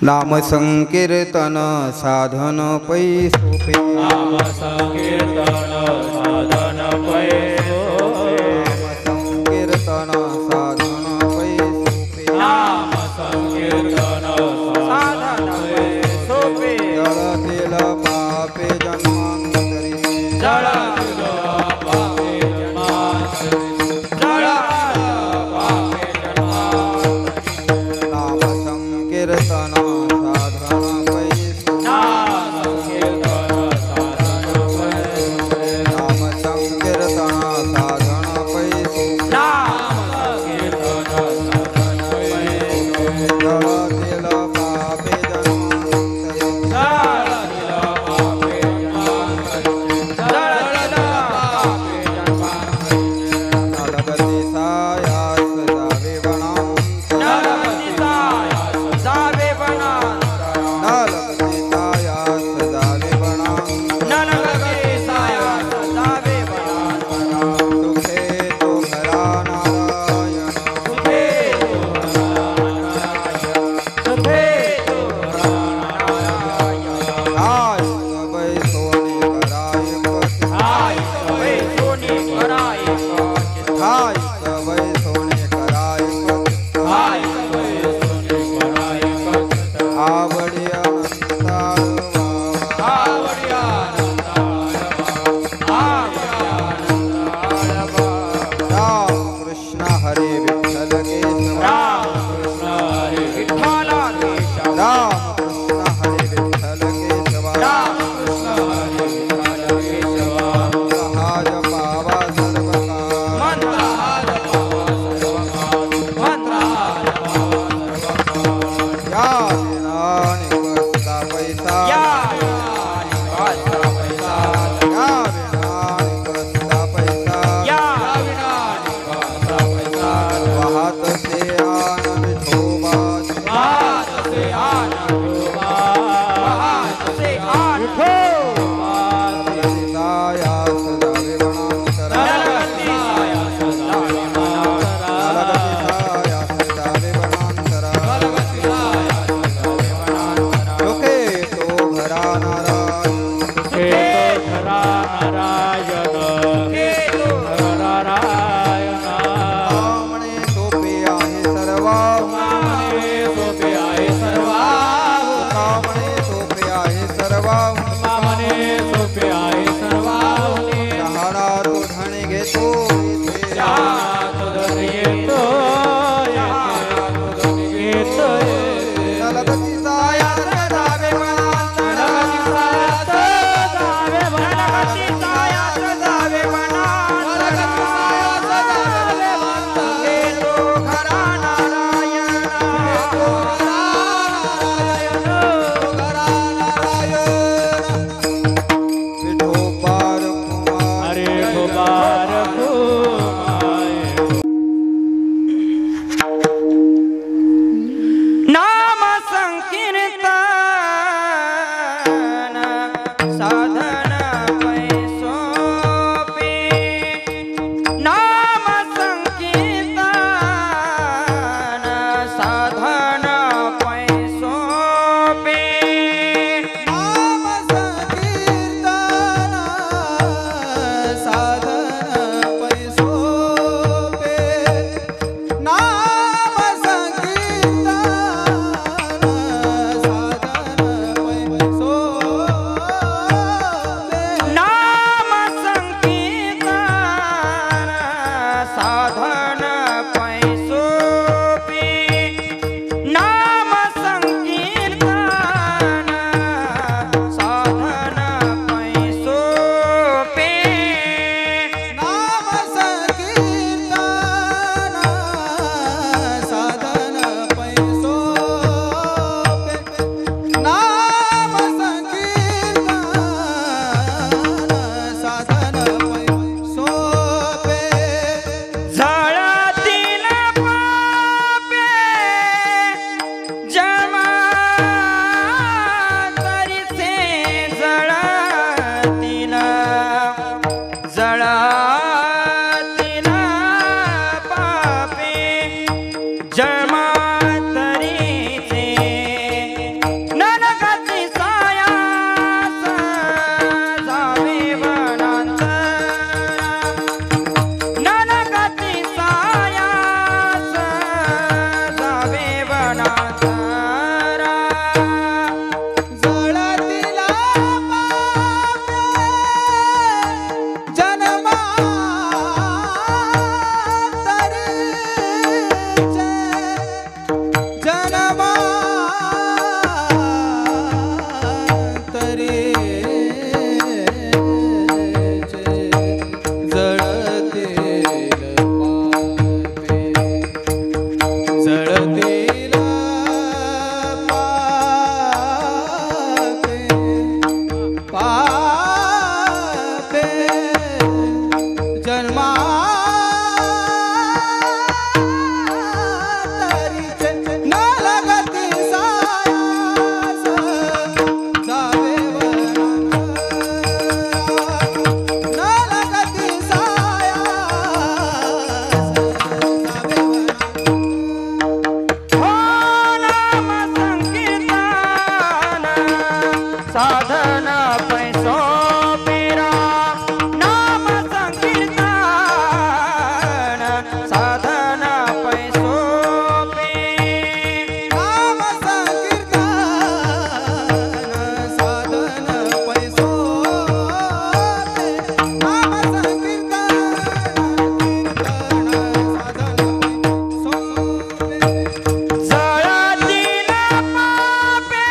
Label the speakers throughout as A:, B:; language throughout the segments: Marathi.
A: नाम संकीर्तन साधन पै सोपे।
B: नाम संकीर्तन साधन पै सोपे।
A: नाम संकीर्तन साधन पै सोपे।
B: नाम संकीर्तन साधन पै सोपे।
A: जळतील पापे जन्मांतरी।
B: जळतील पापे जन्मांतरी। जळतील पापे जन्मांतरी।
A: नाम संकीर्तन साधन पै सोपे।
B: नाम संकीर्तन साधन पै सोपे।
A: नाम संकीर्तन साधन पै सोपे।
B: नाम संकीर्तन साधन पै सोपे।
A: जळतील पापे जन्मांतरी।
B: जळतील पापे जन्मांतरी। जळतील पापे जन्मांतरी।
A: नरगती सायास जावे वनांतरी।
B: नरगती सायास जावे वनांतरी।
A: नरगती सायास जावे वनांतरी।
B: नरगती सायास जावे वनांतरी।
A: सुखे तो घरा नारायण।
B: सुखे तो घरा नारायण। सुखे वनांतरा
C: जळतीला पापे जळतीला पापे जन्मांतरीचे न लगती सायास जावे वनांतरा न लगती सायास जावे
B: हो नाम संकीर्तन साधन पैसो पेरा नाम संकीर्तन साधन पैसो पे
C: नाम संकीर्तन साधन पैसो नाम संकीर्तन
B: जळतीला पापे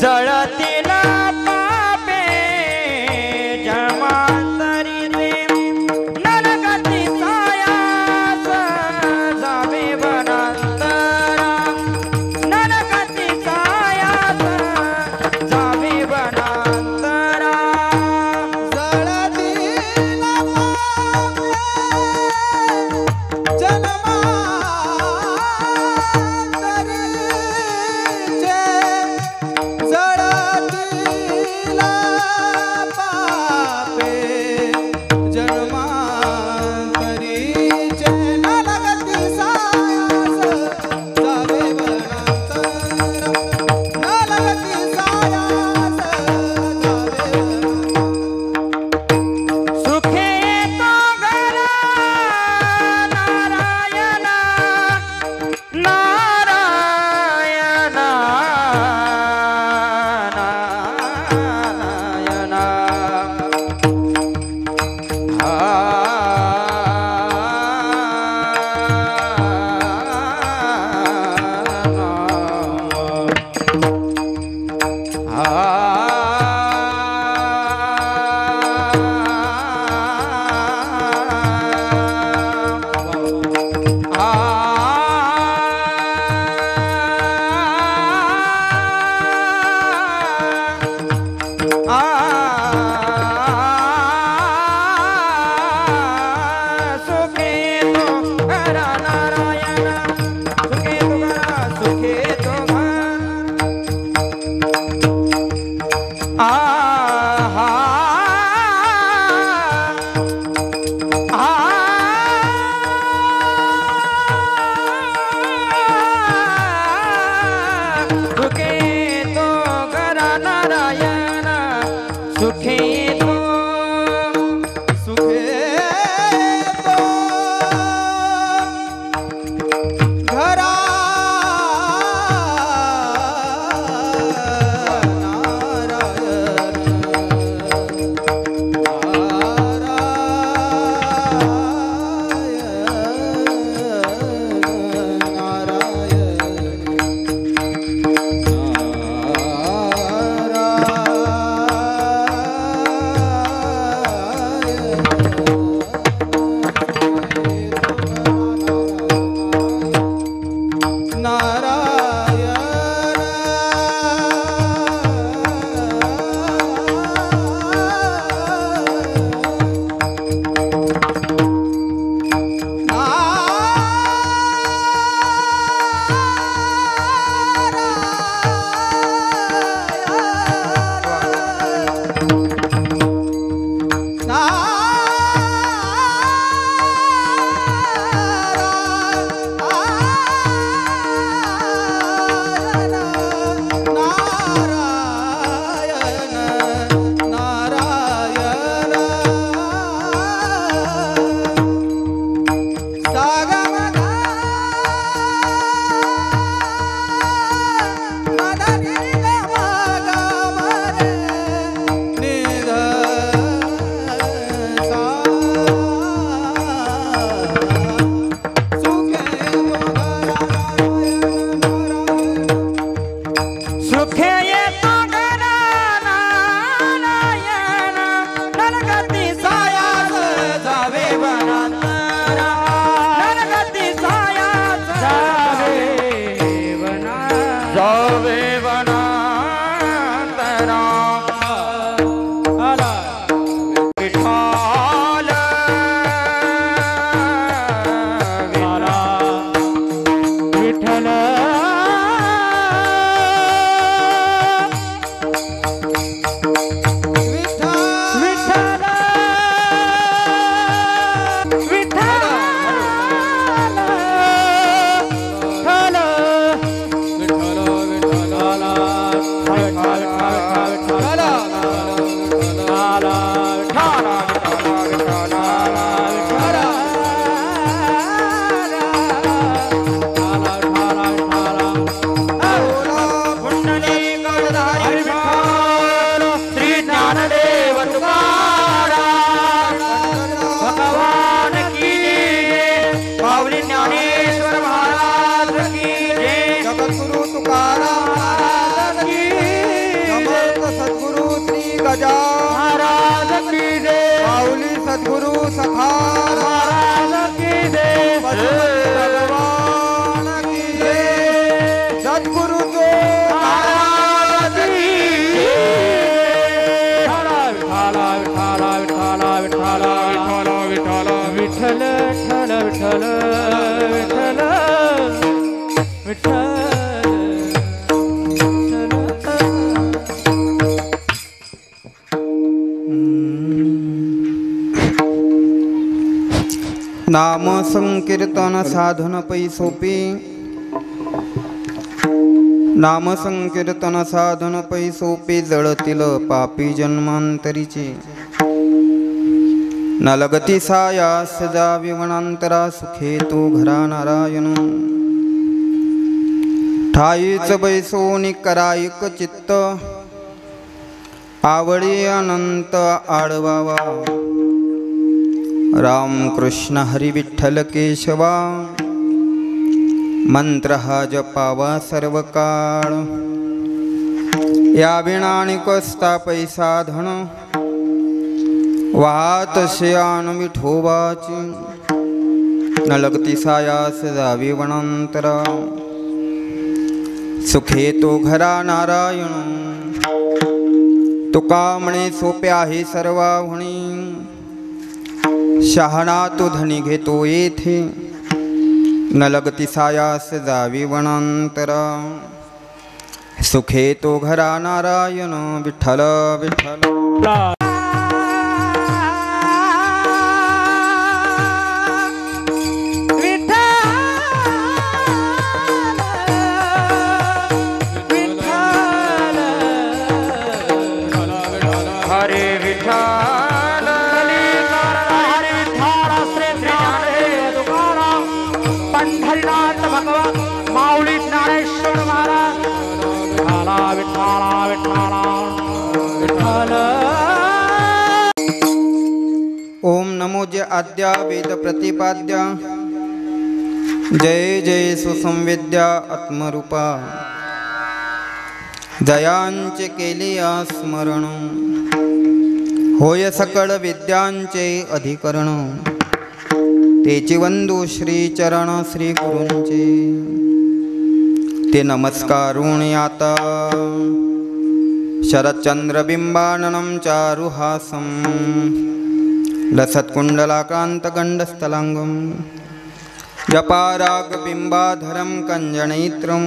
B: जळतील पापे जन्मांतरीचे नरगती सायास जावे वनांतरा नरगती सायास जावे वनांतरा
C: जळतीला पापे जन्मांतरीचे जळतीला पापे जन्मांतरीचे न लगती सायास जावे वनांतरा न लगती सायास जावे
B: सुखे तो घर नारायण नारायण सुखे तो
C: सुखे तो घरा नारायण
A: सद्गुरु सखार
B: महाराज की जय
A: पशुपति भगवान की जय सद्गुरु तो
B: महाराज की विठ्ठल विठ्ठल विठ्ठल विठ्ठल विठ्ठल
A: नाम संकीर्तन साधन पैसोपी नाम संकीर्तन साधन पैसोपी जळतील पापी जन्मांतरीचे न लगती सायास जावी वनांतरा सुखे तो घरा नारायण ठाईच बैसोनी करायक चित्त आवडी अनंत आडवावा राम कृष्ण हरी विठ्ठल केशवा मंत्र हा जपावा सर्व काळ या विणाने कसता पैसा धन वाहत शयान विठोबाची न लगती सायास जावी वनांतरा सुखे तो घरा नारायण तुका म्हणे सोपे आहे सर्वाहुणी शहाणा तो धनी घेतो येथे न लगती सायास जावी वनांतरा सुखे तो घरा नारायण विठ्ठल विठ्ठल ओम नमो जय आद्या वेद प्रतिपाद्या जय जय सुसंवेद्या आत्मरूपा जयांचे केले स्मरण होय सकळ विद्यांचे अधिकरण तेची वंदू श्री चरण श्री गुरूंचे ते नमस्कारून आता शरच्चंद्र बिंबाननं चारुहासं लसत्कुंडलाकांत गंडस्थलांगं जपाराग बिंबाधरं कंजनेत्रं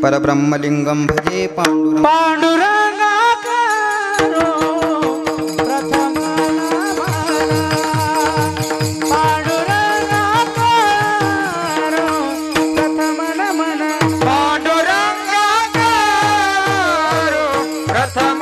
A: परब्रह्मलिंगं भजे पांडुरंग
B: पांडुरंगाकारो प्रथम नमन पांडुरंगाकारो प्रथम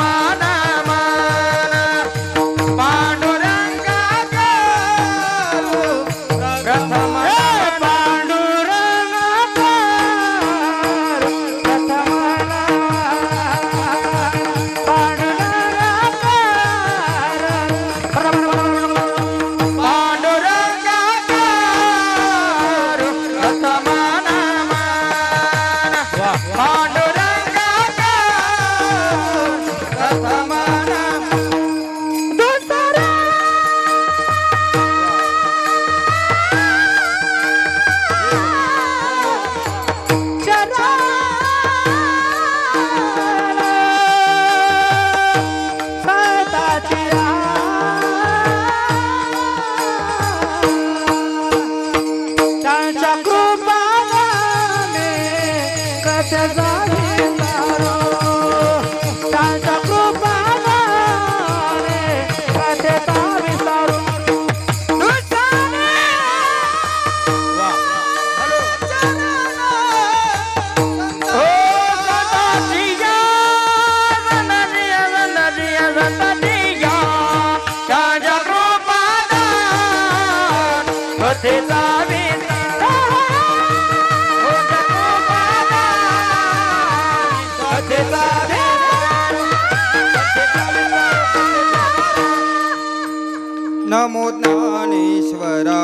A: नमो ज्ञानेश्वरा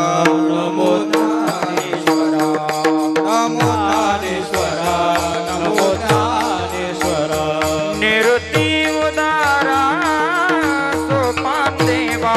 A: नमो ज्ञानेश्वरा नमो ज्ञानेश्वरा नमो ज्ञानेश्वरा
B: निवृत्ती उदारा सोपान देवा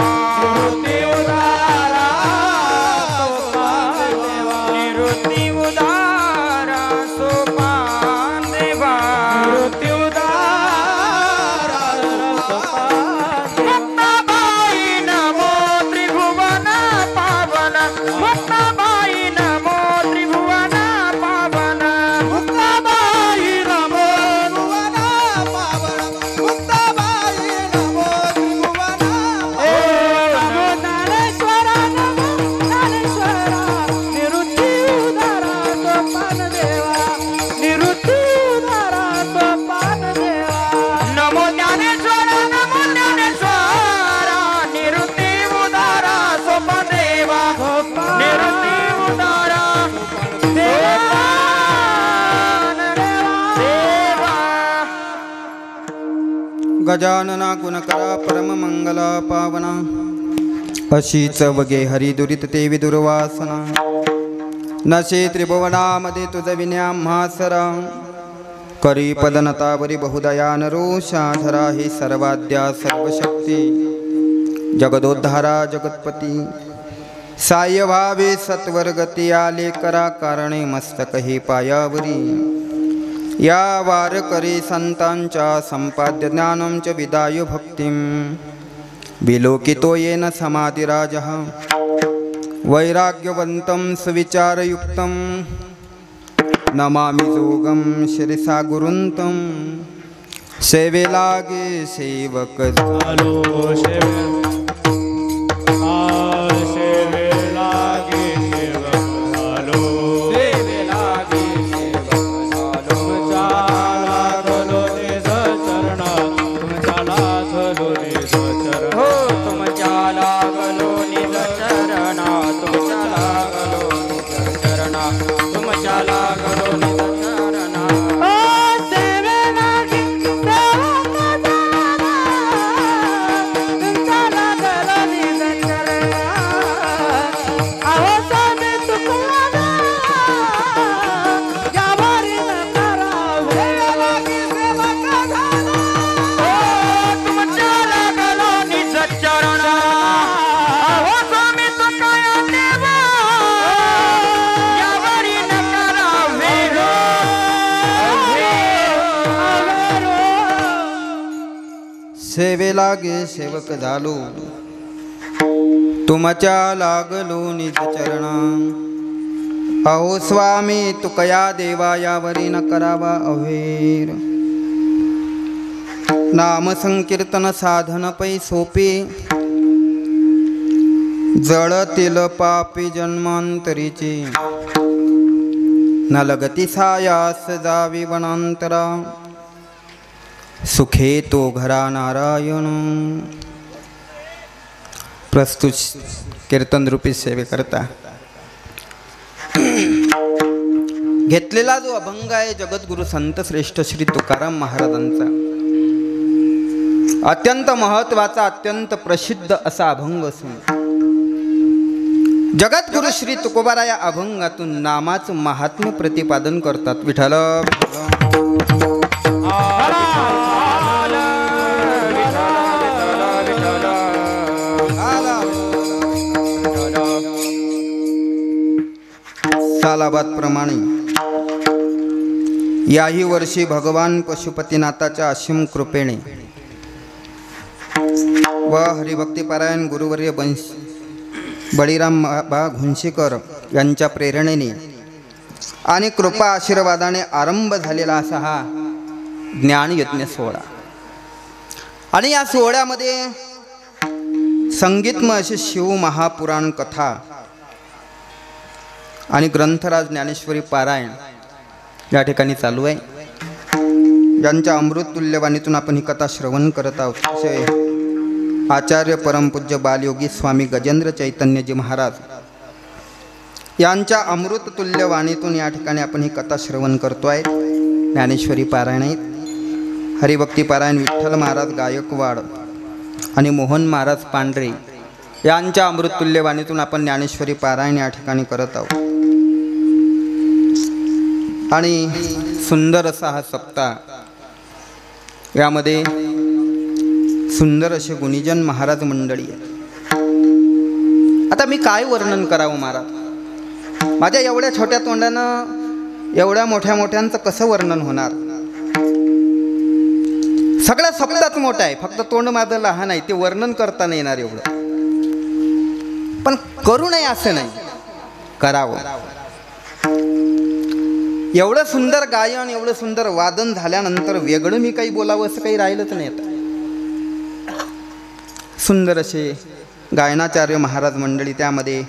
A: गजानना गुणकरा परममंगला पावना अशीच वगे हरी दुरित ते विदुर्वासना नशे त्रिभुवनामध्ये तुझ विन्या म्हासरा करी पदनतावरी बहुदया नरोषाधरा हे सर्वाद्या सर्वशक्ती जगदोद्धारा जगत्पती साय भावे सत्वरगती आले करा कारणे मस्तक हे पायावरी या वार करे संतांच्या संपाद्य ज्ञानं च विदाय भक्तिं विलोकितो येन समाधिराजः वैराग्यवन्तं सुविचारयुक्तं नमामि जोगं शिरसा गुरुन्तं सेवे लागे सेवक
B: झालो सेवे लागे सेवक झालो सेवे लागे सेवक झालो तुमच्या लागलो निज चरणा हो तुमच्या लागलो निज चरणा तुमच्या लागलो निज चरणा तुमच्या लागलो निज चरणा
A: सेवे लागे सेवक झालो तुमच्या लागलो निज चरणा अहो स्वामी तुकया देवा यावरी न करावा अवेर नाम संकीर्तन साधन पै सोपे जळतील पापी जन्मांतरीचे न लगती सायास जावी वनांतरा सुखे तो घरा नारायण प्रस्तुत कीर्तन रूपी सेवे करता घेतलेला जो अभंग आहे जगद्गुरु संत श्रेष्ठ श्री तुकाराम महाराजांचा अत्यंत महत्वाचा अत्यंत प्रसिद्ध असा अभंग असून जगद्गुरु श्री तुकोबारा या अभंगातून नामाचं महात्म्य प्रतिपादन करतात. विठ्ठल सालाबाद याही वर्षी भगवान पशुपतीनाथाच्या असीम कृपेने व हरिभक्तीपारायण गुरुवर्य बळीराम बा घुंशीकर यांच्या प्रेरणेने आणि कृपा आशीर्वादाने आरंभ झालेला असा हा ज्ञानयज्ञ सोहळा. आणि या सोहळ्यामध्ये संगीतमय अशी शिव महापुराण कथा आणि ग्रंथराज ज्ञानेश्वरी पारायण या ठिकाणी चालू आहे. ज्यांच्या अमृततुल्यवाणीतून आपण ही कथा श्रवण करत आहोत असे आचार्य परमपूज्य बालयोगी स्वामी गजेंद्र चैतन्यजी महाराज यांच्या अमृततुल्यवाणीतून या ठिकाणी आपण ही कथा श्रवण करतो आहे. ज्ञानेश्वरी पारायण आहेत. हरिभक्ती पारायण विठ्ठल महाराज गायकवाड आणि मोहन महाराज पांढरे यांच्या अमृततुल्यवाणीतून आपण ज्ञानेश्वरी पारायण या ठिकाणी करत आहोत. आणि सुंदर असा हा सप्ताह, यामध्ये सुंदर असे गुणीजन महाराज मंडळी आहे. आता मी काय वर्णन करावं महाराज, माझ्या एवढ्या छोट्या तोंडानं एवढ्या मोठ्यांचं कसं वर्णन होणार. सगळा सप्ताहच मोठा आहे, फक्त तोंड माझं लहान आहे, ते वर्णन करता नाही येणार एवढं. पण करू नये असं नाही, करावं. एवढं सुंदर गायन एवढं सुंदर वादन झाल्यानंतर वेगळं मी काही बोलावं असं काही राहिलंच नाही. आता सुंदर असे गायनाचार्य महाराज मंडळी, त्यामध्ये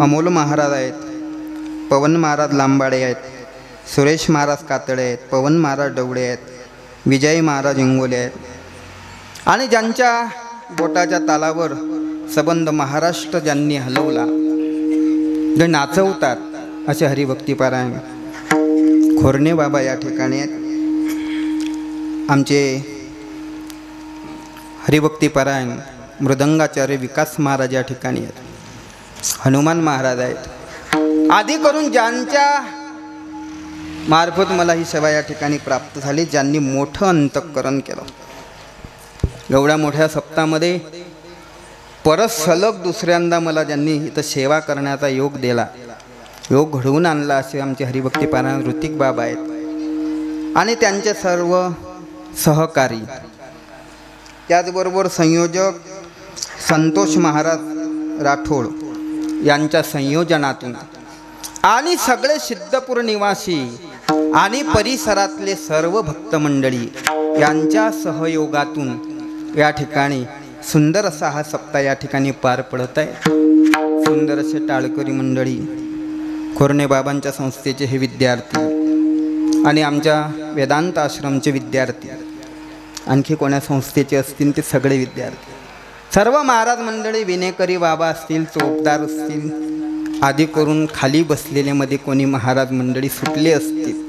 A: अमोल महाराज आहेत, पवन महाराज लांबाडे आहेत, सुरेश महाराज कातडे आहेत, पवन महाराज डवळे आहेत, विजय महाराज इंगोले आहेत. आणि ज्यांच्या बोटाच्या तालावर संबंध महाराष्ट्र ज्यांनी हलवला, जे नाचवतात असे हरिभक्तीपारायण खोरणे बाबा या ठिकाणी आहेत. आमचे हरिभक्तीपरायण मृदंगाचार्य विकास महाराज या ठिकाणी आहेत, हनुमान महाराज आहेत, आदी करून ज्यांच्या मार्फत मला ही सेवा या ठिकाणी प्राप्त झाली, ज्यांनी मोठं अंतःकरण केलं. एवढ्या मोठ्या सप्ताहामध्ये परत सलग दुसऱ्यांदा मला ज्यांनी इथं सेवा करण्याचा योग दिला, योग घडवून आणला, असे आमचे हरिभक्तीपरायण ऋतिक बाबा आहेत आणि त्यांचे सर्व सहकारी, त्याचबरोबर संयोजक संतोष महाराज राठोड यांच्या संयोजनातून आणि सगळे सिद्धपूर निवासी आणि परिसरातले सर्व भक्त मंडळी यांच्या सहयोगातून या ठिकाणी सुंदर असा हा सप्ताह या ठिकाणी पार पडत आहे. सुंदर असे टाळकरी मंडळी, खोरणे बाबांच्या संस्थेचे हे विद्यार्थी आणि आमच्या वेदांत आश्रमचे विद्यार्थी, आणखी कोण्या संस्थेचे असतील ते सगळे विद्यार्थी, सर्व महाराज मंडळी, विनेकरी बाबा असतील, चोपदार असतील, आदी करून खाली बसलेले मध्ये कोणी महाराज मंडळी सुटले असतील,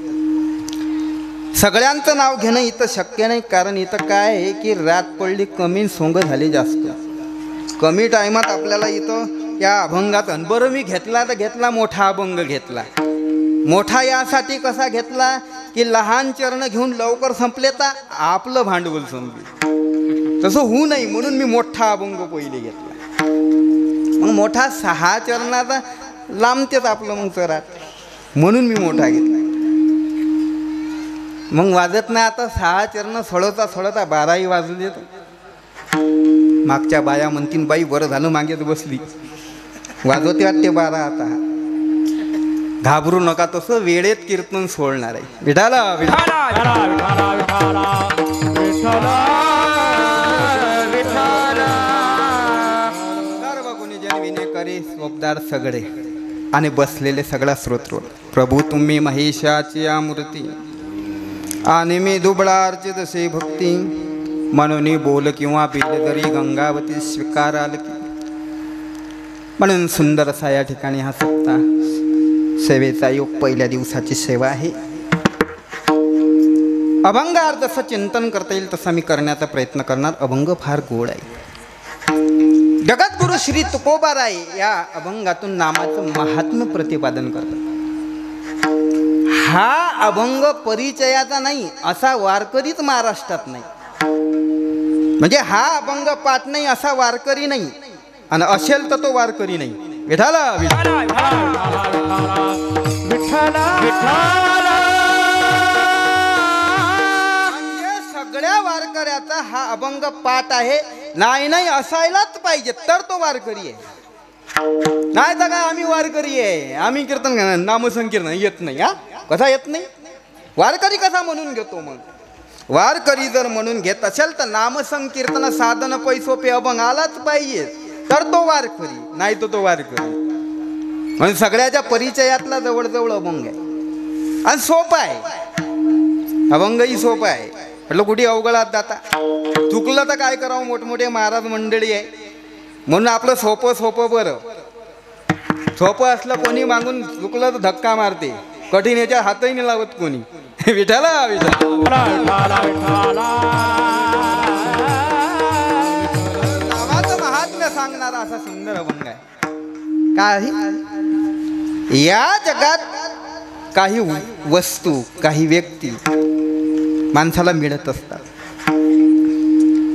A: सगळ्यांचं नाव घेणं इथं शक्य नाही. कारण इथं काय आहे की रात पडली कमी, सोंग झाली जास्त. कमी टायमात आपल्याला इथं या अभंगात, बरं मी घेतला तर घेतला, मोठा अभंग घेतला. मोठा यासाठी कसा घेतला की लहान चरण घेऊन लवकर संपले तर आपलं भांडवल संपले, तसं होऊ नये म्हणून मी मोठा अभंग पहिले घेतला. मग मोठा 6 चरणाचा लांबतेच आपलं मग चरात, म्हणून मी मोठा घेतला. मग वाजत नाही आता 6 चरण सोडवता 12ही वाजू देत. मागच्या बाया म्हणतीन बाई बरं झालं मागेच बसली, वाजवते वाटते 12. आता घाबरू नका, तसं वेळेत कीर्तन सोडणार आहे. विठाला विठाला
B: विठाला विठाला विठाला.
A: सर्व गुणीजन विनेकरी स्वपदार सगळे आणि बसलेले सगळा श्रोत्र, प्रभू तुम्ही महेशाची या मूर्ती आणि मी दुबळा अर्चित से भक्ती, म्हणून बोल किंवा बिल तरी गंगावती स्वीकाराल की. म्हणून सुंदर असा या ठिकाणी हा सप्ताह सेवेचा योग, पहिल्या दिवसाची सेवा आहे. अभंगावर जसं चिंतन करता येईल तसं मी करण्याचा प्रयत्न करणार. अभंग फार गोड आहे. जगद्गुरु श्री तुकोबाराय या अभंगातून नामाचं महात्म्य प्रतिपादन करतात. हा अभंग परिचयाचा नाही, असा वारकरीच महाराष्ट्रात नाही. म्हणजे हा अभंग पाठ नाही असा वारकरी नाही, आणि असेल तर तो वारकरी नाही. विठाला विठाला
B: विठाला विठाला.
A: म्हणजे सगळ्या वारकऱ्याचा हा अभंग पाठ आहे. नाही असायलाच पाहिजे तर तो वारकरी आहे. नाही तर काय आम्ही वारकरी आहे, आम्ही कीर्तन नामसंकीर्तन येत नाही. हा कसा येत नाही? वारकरी कसा म्हणून घेतो? मग वारकरी जर म्हणून घेत असेल तर नामसंकीर्तन साधन पैसोपे अभंग आलाच पाहिजे तर तो वारकरी, नाही तो वारकरी. म्हणजे सगळ्याच्या परिचयातला जवळजवळ अभंग आहे आणि सोपा आहे. अभंगही सोपा आहे. म्हटलं कुठे अवघडात जाता, चुकलं तर काय करावं? मोठमोठे महाराज मंडळी आहे म्हणून आपलं सोपं बरं. सोपं असलं कोणी मागून चुकलं तर धक्का मारते, कठीण याच्या हातही नाही लावत कोणी. विठाला विठाला नावाचं महात्म्य सांगणारा असा सुंदर अभंग आहे. काही या जगात काही वस्तू, काही व्यक्ती माणसाला मिळत असतात,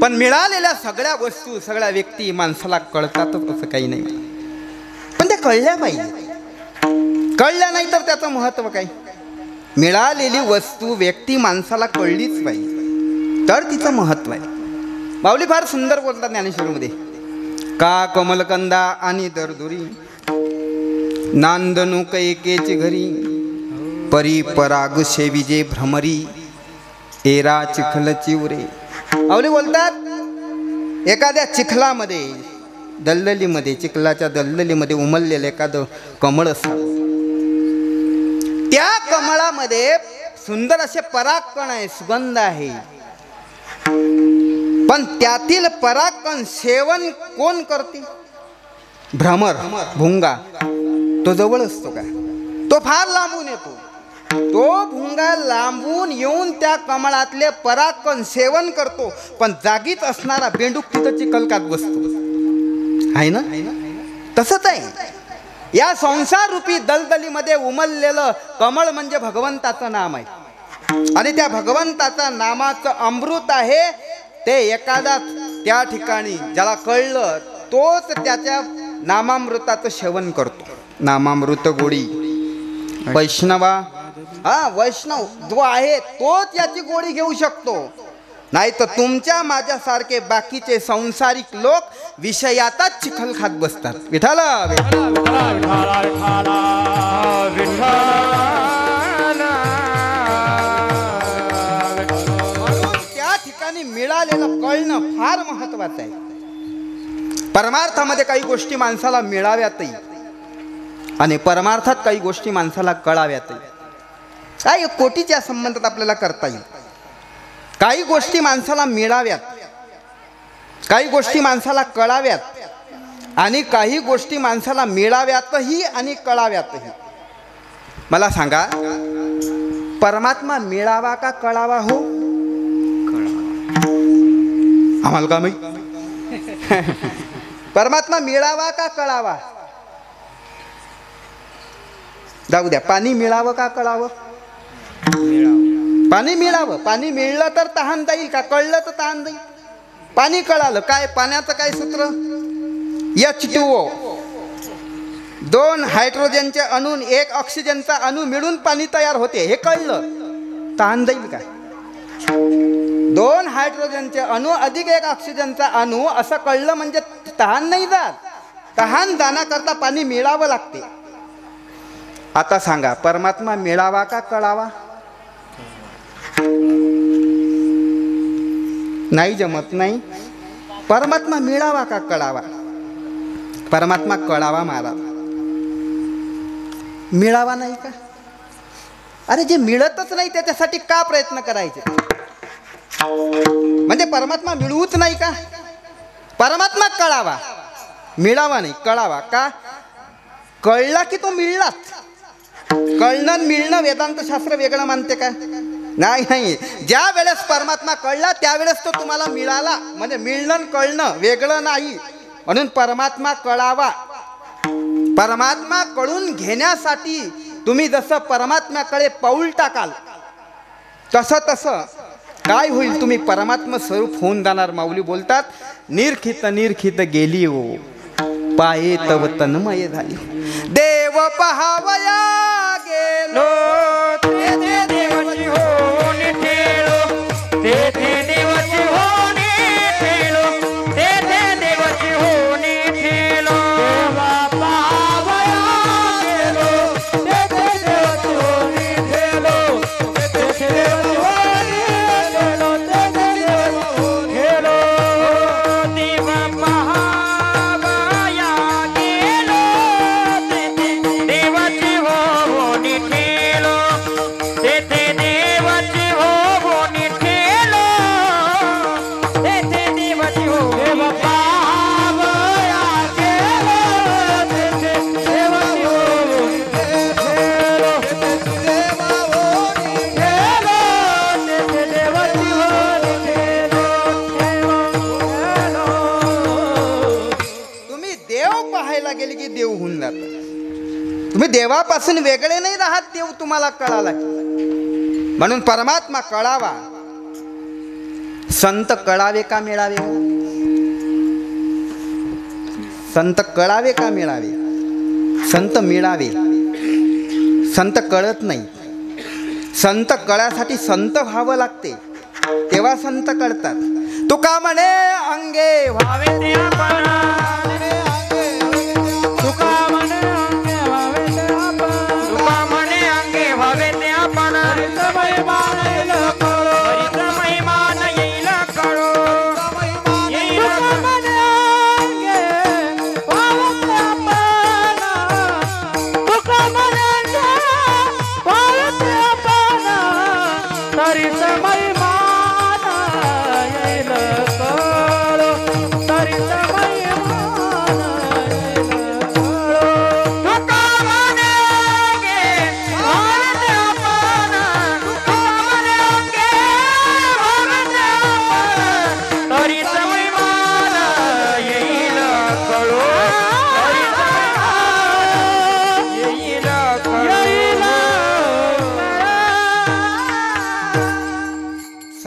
A: पण मिळालेल्या सगळ्या वस्तू, सगळ्या व्यक्ती माणसाला कळतातच असं काही नाही. पण त्या कळल्या पाहिजे. कळल्या नाही तर त्याचं महत्त्व काय? मिळालेली वस्तू, व्यक्ती माणसाला कळलीच पाहिजे तर तिचं महत्त्व आहे. माऊली फार सुंदर बोलतात ज्ञानेश्वरीमध्ये. का कमलकंदा आणि दरदुरी, नांदणूक एकेची घरी, परी पराग शेविजे भ्रमरी, एरा चिखल चिवरे. माऊली बोलतात एखाद्या चिखलामध्ये, दल्ललीमध्ये, चिखलाच्या दल्ललीमध्ये उमललेलं एखादं कमळ असावं. त्या कमळामध्ये सुंदर असे परागकण आहे, सुगंध आहे, पण त्यातील परागकण सेवन कोण करते? भ्रमर, भुंगा. तो जवळ असतो का? तो फार लांबून येतो. तो भुंगा लांबून येऊन त्या कमळातले परागकण सेवन करतो, पण जागीच असणारा बेंडूक तिथं चिखलकात बसतो. आहे ना? तसंच आहे. या संसार रूपी दलदलीमध्ये उमललेलं कमळ म्हणजे भगवंताचं नाम आहे. आणि त्या भगवंताचा नामाचं अमृत आहे ते. एखादा त्या ठिकाणी ज्याला कळलं तोच त्याच्या नामामृताचं सेवन करतो. नामामृत गोडी वैष्णवा, वैष्णव जो आहे तोच याची गोडी घेऊ शकतो. नाही तर तुमच्या माझ्यासारखे बाकीचे संसारिक लोक विषयातच चिखल खात बसतात. विठाल त्या ठिकाणी मिळालेलं कळणं फार महत्वाचं आहे. परमार्थामध्ये काही गोष्टी माणसाला मिळाव्यातही आणि परमार्थात काही गोष्टी माणसाला कळाव्यातही. काय कोटीच्या संबंधात आपल्याला करता येईल. काही गोष्टी माणसाला मिळाव्यात, काही गोष्टी माणसाला कळाव्यात आणि काही गोष्टी माणसाला मिळाव्यातही आणि कळाव्यातही. मला सांगा, परमात्मा मिळावा का कळावा? हो, आम्हाला का माहित? परमात्मा मिळावा का कळावा? जाऊ द्या. पाणी मिळावं का कळावं? पाणी मिळावं. पाणी मिळलं तर तहान जाईल का? कळलं तर तहान जाईल. पाणी कळालं काय? पाण्याचं काय सूत्र? H2O. 2 हायड्रोजनचे अणू, 1 ऑक्सिजनचा अणू मिळून पाणी तयार होते. हे कळलं, तहान जाईल का? 2 हायड्रोजनचे अणू अधिक 1 ऑक्सिजनचा अणू असं कळलं म्हणजे तहान नाही जात. तहान जाण्याकरता पाणी मिळावं लागते. आता सांगा, परमात्मा मिळावा का कळावा? नाही जमत नाही. परमात्मा मिळावा का कळावा? परमात्मा कळावा महाराज. मिळावा नाही का? अरे जे मिळतच नाही त्याच्यासाठी का प्रयत्न करायचे? म्हणजे परमात्मा मिळवूच नाही का? परमात्मा कळावा, मिळावा नाही, कळावा का? कळला की तो मिळलाच. कळणं मिळणं वेदांत शास्त्र वेगळं मानते का? नाही नाही. ज्या वेळेस परमात्मा कळला त्यावेळेस तो तुम्हाला मिळाला. म्हणजे मिळणं कळणं वेगळं नाही. म्हणून परमात्मा कळावा. परमात्मा कळून घेण्यासाठी तुम्ही जसं परमात्म्याकडे पाऊल टाकाल तसं तसं काय होईल? तुम्ही परमात्मा स्वरूप होऊन जाणार. माऊली बोलतात, निरखित निरखित गेली हो पाये तव तन्मय झाली. देव पहावया गेलो
B: तेथे देवाची होणी ठेलो, तेथे देवाची होणी ठेलो, तेथे देवाची होणी ठेलो. देवा पाहावया गेलो, तेथे देवाची होणी ठेलो, तेथे देवाची होणी ठेलो, तेथे देवाची होणी ठेलो. देवा पाहावया गेलो, तेथे देवाची होणी ठेलो, तेथे देवाची होणी ठेलो, तेथे देवाची देवा पाहावया गेलो, तेथे देवाची होणी ठेलो, तेथे देवा होणी ठेलो, तेथे देवाची होणी ठेलो, ठेलो.
A: तुम्ही देव पाहायला गेले की देव होऊन जातात. तुम्ही देवापासून वेगळे नाही राहत. देव तुम्हाला कळाला की. म्हणून परमात्मा कळावा. संत कळावे का मिळावे? संत कळावे का मिळावे? संत मिळावे. संत कळत नाही. संत कळासाठी संत व्हावं लागते, तेव्हा संत कळतात. तुका म्हणे अंगे व्हावे
B: भावे ते आपण, तुका म्हणे अंगे व्हावे ते आपण, तुका म्हणे अंगे व्हावे ते आपण. हरित महिमान येईल कळो, हरित महिमान येईल कळो, येईल तुका म्हणे अंगे व्हावे ते आपण, तुका म्हणे अंगे व्हावे ते आपण. हरित महिमान येईल कळो, हरित महिमान येईल कळो. तुका म्हणे अंगे व्हावे ते आपण,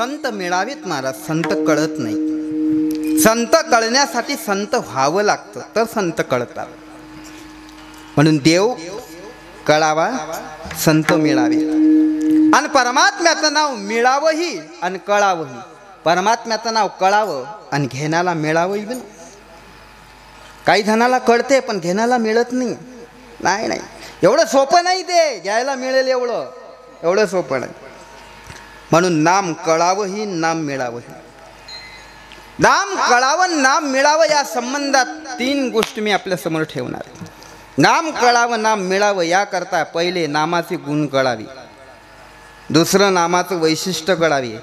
A: संत मिळावेत महाराज, संत कळत नाही. संत कळण्यासाठी संत व्हावं लागतं, तर संत कळतात. म्हणून देव कळावा, संत मिळावे, आणि परमात्म्याचं नाव मिळावंही आणि कळावंही. परमात्म्याचं नाव कळावं आणि घेण्याला मिळावंही. पण काही जणाला कळते पण घेण्याला मिळत नाही. नाही नाही, एवढं सोपं नाही ते, घ्यायला मिळेल एवढं सोपं नाही. म्हणून नाम कळावंही, नाम मिळावंही. नाम कळावं, नाम मिळावं, या संबंधात 3 गोष्टी मी आपल्या समोर ठेवणार. नाम कळावं, नाम मिळावं याकरता पहिले नामाचे गुण कळावे, दुसरं नामाचं वैशिष्ट्य कळावे,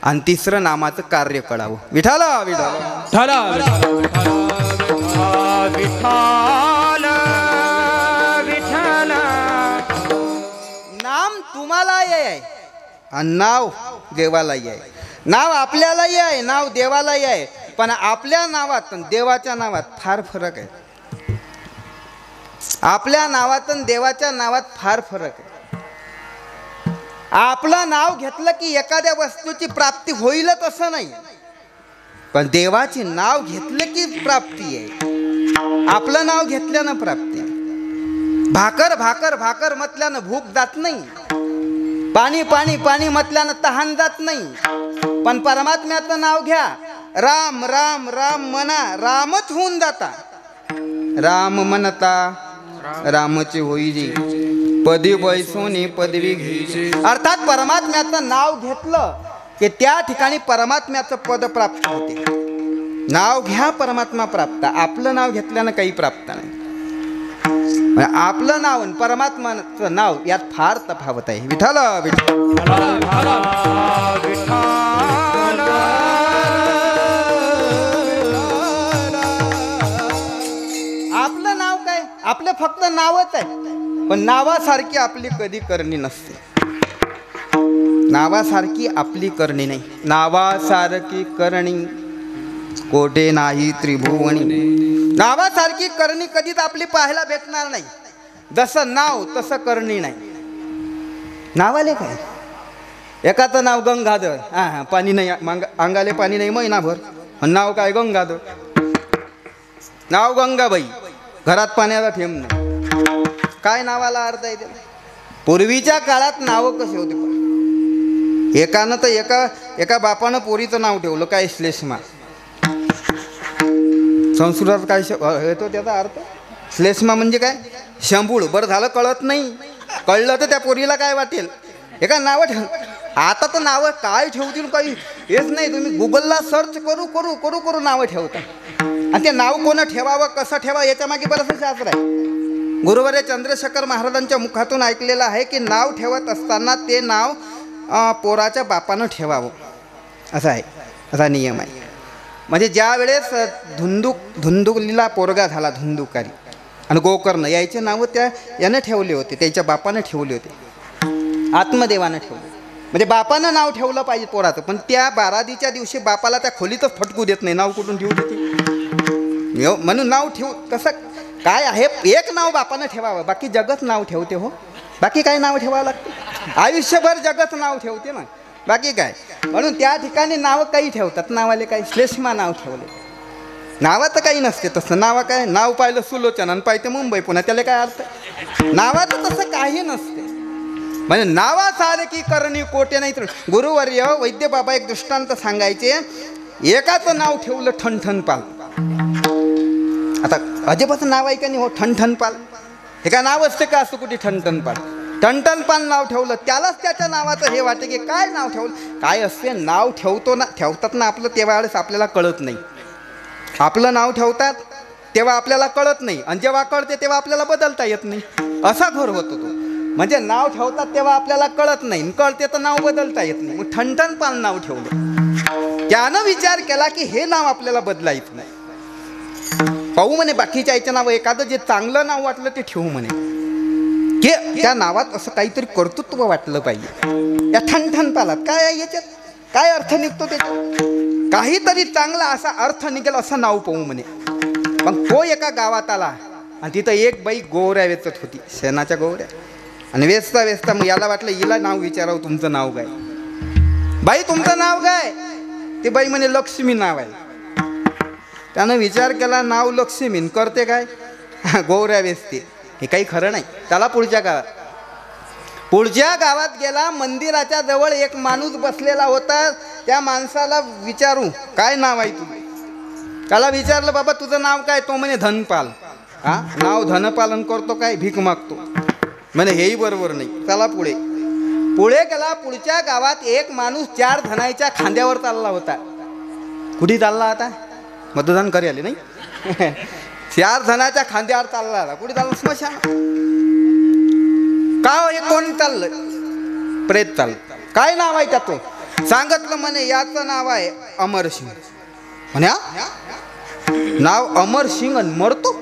A: आणि तिसरं नामाचं कार्य कळावं. विठाला विठाला
B: विठाल विठाल.
A: नाम तुम्हालाही आहे आणि नाव देवालाही आहे. नाव आपल्यालाही आहे, नाव देवालाही आहे. पण आपल्या नावात आणि देवाच्या नावात फार फरक आहे. आपल्या नावात आणि देवाच्या नावात फार फरक आहे. आपलं नाव घेतलं की एखाद्या वस्तूची प्राप्ती होईलच असं नाही, पण देवाचे नाव घेतलं की प्राप्ती आहे. आपलं नाव घेतल्यानं प्राप्ती आहे. भाकर भाकर भाकर म्हटल्यानं भूक जात नाही, पाणी पाणी पाणी म्हटल्यानं तहान जात नाही. पण परमात्म्याचं नाव घ्या, राम राम राम म्हणा, रामच होऊन जाता. राम म्हणता रामची होईजी, पदी बैसोनी पदवी घ्यायची. अर्थात परमात्म्याचं नाव घेतलं की त्या ठिकाणी परमात्म्याचं पद प्राप्त होते. नाव घ्या परमात्मा प्राप्त. आपलं नाव घेतल्यानं काही प्राप्त नाही. आपलं नाव आणि परमात्माचं नाव यात फार तफावत आहे. विठाल आपलं नाव काय, आपलं फक्त नावच आहे, पण नावासारखी आपली कधी करणी नसते. नावासारखी आपली करणी नाही. नावासारखी करणी कोठे नाही त्रिभुवनी. नावासारखी करणी कधीच आपली पाहायला भेटणार नाही. जसं नाव तसं करणी नाही. नावाले काय, एकाचं नाव गंगाधर, हां पाणी नाही, अंगाले पाणी नाही महिनाभर, नाव काय गंगाधर. नाव गंगाबाई, घरात पाण्याचा थेंब नाही. काय नावाला अर्थ आहे त्याला? पूर्वीच्या काळात नावं कसे होते? एकानं तर एका बापानं पोरीचं नाव ठेवलं काय, श्लेष्मा. संस्कृतात काय येतो त्याचा अर्थ? श्लेष्मा म्हणजे काय? शंभूळ. बरं झालं कळत नाही, कळलं तर त्या पोरीला काय वाटेल? एका नावं ठेव. आता तर नावं काय ठेवतील काही हेच नाही. तुम्ही गुगलला सर्च करू करू करू करू नावं ठेवता, आणि ते नाव कोणं ठेवावं, कसं ठेवावं याच्या मागे बरंचसं शास्त्र आहे. गुरुवर्य चंद्रशेखर महाराजांच्या मुखातून ऐकलेलं आहे की नाव ठेवत असताना ते नाव पोराच्या बापानं ठेवावं, असा आहे, असा नियम आहे. म्हणजे ज्या वेळेस धुंदुकलीला पोरगा झाला, धुंदुकारी आणि गोकर्ण यायचे नावं त्या यानं ठेवले होते, त्याच्या बापानं ठेवले होते, आत्मदेवानं ठेवले. म्हणजे बापानं नाव ठेवलं पाहिजे पोराचं, पण त्या बारादीच्या दिवशी बापाला त्या खोलीतच फटकू देत नाही. नाव कुठून ठेवू देते? म्हणून नाव ठेवू तसं काय आहे, एक नाव बापानं ठेवावं, बाकी जगत नाव ठेवते. हो, बाकी काय नाव ठेवावं लागते? आयुष्यभर जगत नाव ठेवते ना, बाकी काय. म्हणून त्या ठिकाणी नावं काही ठेवतात. नावाले काही श्लेष्मा नाव ठेवले, नावाचं काही नसते तसं. नावा काय, नाव पाहिलं सुलोचन आणि पाहिजे मुंबई पुन्हा, त्याला काय अर्थ? नावाचं तसं काही नसते. म्हणजे नावासारखी करणी कोटे नाही. तर गुरुवर्य वैद्य बाबा एक दृष्टांत सांगायचे. एकाचं नाव ठेवलं ठणठणपाल. आता अजिबात नाव आहे का नाही? हो, ठणठणपाल हे काय नाव असते का? असं कुठे ठणठणपाल. ठणठणपाल नाव ठेवलं, त्यालाच त्याच्या नावाचं हे वाटते की काय नाव ठेवलं. काय असते, नाव ठेवतो ना, ठेवतात ना आपलं, तेव्हा वेळेस आपल्याला कळत नाही. आपलं नाव ठेवतात तेव्हा आपल्याला कळत नाही, आणि जेव्हा कळते तेव्हा आपल्याला बदलता येत नाही. असा घोर होतो तो. म्हणजे नाव ठेवतात तेव्हा आपल्याला कळत नाही, कळते तर नाव बदलता येत नाही. मग ठणठणपाल नाव ठेवलं. त्यानं विचार केला की हे नाव आपल्याला बदलायचं नाही. पाहू म्हणे बाकीच्या आईचं नाव, एखादं जे चांगलं नाव वाटलं ते ठेवू म्हणे, की त्या नावात असं काहीतरी कर्तृत्व वाटलं पाहिजे. या ठणठणपालात काय आहे, याच्यात काय अर्थ निघतो त्याच्यात? काहीतरी चांगला असा अर्थ निघेल असं नाव पाहू म्हणे. मग तो एका गावात आला आणि तिथं एक बाई गोवऱ्या वेचत होती, शेणाच्या गोवऱ्या. आणि वेचता वेचता मग याला वाटलं हिला नाव विचारावं, तुमचं नाव काय? बाई तुमचं नाव काय? ती बाई म्हणे लक्ष्मी नाव आहे. त्यानं विचार केला नाव लक्ष्मी करते काय? गोवऱ्या वेचते. हे काही खरं नाही. त्याला पुढच्या गावात गेला. मंदिराच्या जवळ एक माणूस बसलेला होता. त्या माणसाला विचारू काय नाव आहे तुझं? त्याला विचारलं बाबा तुझं नाव काय? तो म्हणे धनपाल. हा नाव धनपालन करतो काय? भीक मागतो म्हणे. हेही बरोबर नाही. चला पुढे गेला. पुढच्या गावात एक माणूस 4 धनाच्या खांद्यावर चालला होता. कुठे चालला होता? मतदान करी आले नाही. 4 धनाच्या खांद्यावर चालला होता. कुठे चालला? स्मशान. का हे कोण चाललं? प्रेत चाललं. काय नाव आहे त्याचं? सांगितलं म्हणे याचं नाव आहे अमरसिंग. म्हणे नाव अमरसिंग आणि मरतो?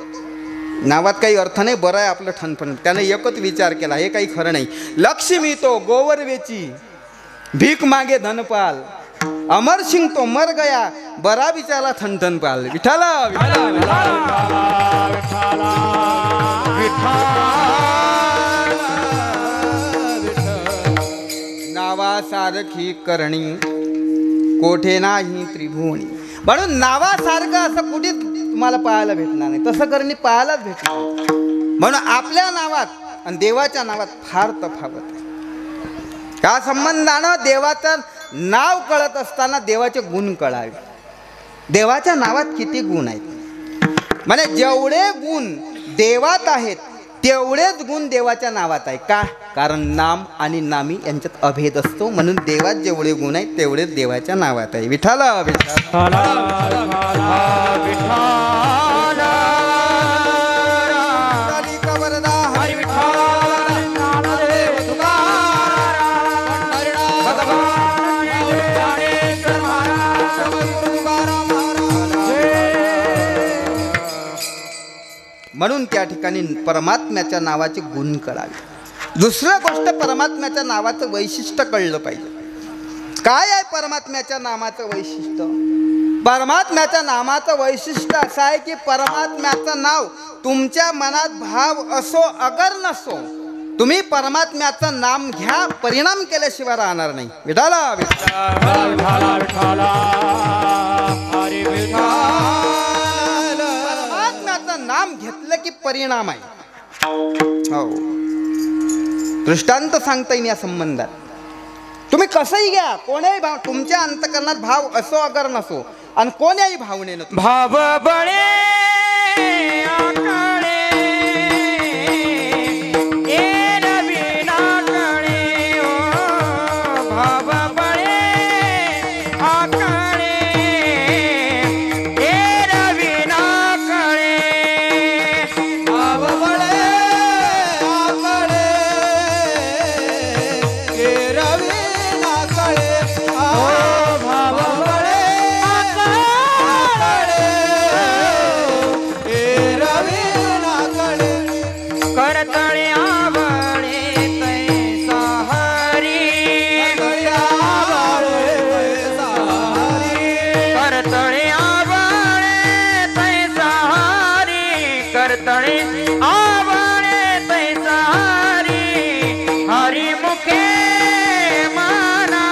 A: नावात काही अर्थ नाही. बरं आहे आपलं ठणफण. त्याने एकच विचार केला हे काही खरं नाही. लक्ष्मी तो गोवर वेची, भीक मागे धनपाल. अमरसिंग तो मर गया, बरा बिचारा ठणठणपाल. विठाला नावासारखी करणी कोठे नाही त्रिभुवनी. म्हणून नावासारखं असं कुठे तुम्हाला पाहायला भेटणार नाही. तसं करणी पाहायलाच भेटणार. म्हणून आपल्या नावात आणि देवाच्या नावात फार तफावत आहे. त्या संबंधानं देवाचं नाव कळत असताना देवाचे गुण कळावे. देवाच्या नावात किती गुण आहेत? म्हणजे जेवढे गुण देवात आहेत तेवढेच गुण देवाच्या नावात आहे. का? कारण नाम आणि नामी यांच्यात अभेद असतो. म्हणून देवात जेवढे गुण आहेत तेवढेच देवाच्या नावात आहे. विठाला म्हणून त्या ठिकाणी परमात्म्याच्या नावाचे गुण कळावे. दुसरं गोष्ट परमात्म्याच्या नावाचं वैशिष्ट्य कळलं पाहिजे. काय आहे परमात्म्याच्या नामाचं वैशिष्ट्य? परमात्म्याच्या नामाचं वैशिष्ट्य असं आहे की परमात्म्याचं नाव तुमच्या मनात भाव असो अगर नसो तुम्ही परमात्म्याचं नाम घ्या. परिणाम केल्याशिवाय राहणार नाही. विठाला परमात्म्याचं नाम घेतलं की परिणाम आहे. हो दृष्टांत सांगता येईल या संबंधात. तुम्ही कसंही घ्या, कोण्याही भाव तुमच्या अंतकरणात भाव असो अगर नसो आणि कोण्याही भावनेनं
B: भाव बळे आकाळे ए रवीना कळे ओ भाव बळे आकाळे ए रवीना कळे
C: भाव बळे आकळे के रवी ना कळे. भाव बळे आकळे के रवी ना कळे.
B: करतळे आवळे तैसा हरी करतळे आवळे तैसा हरी करतळे आवळे तैसा हरी हरी मुखे मना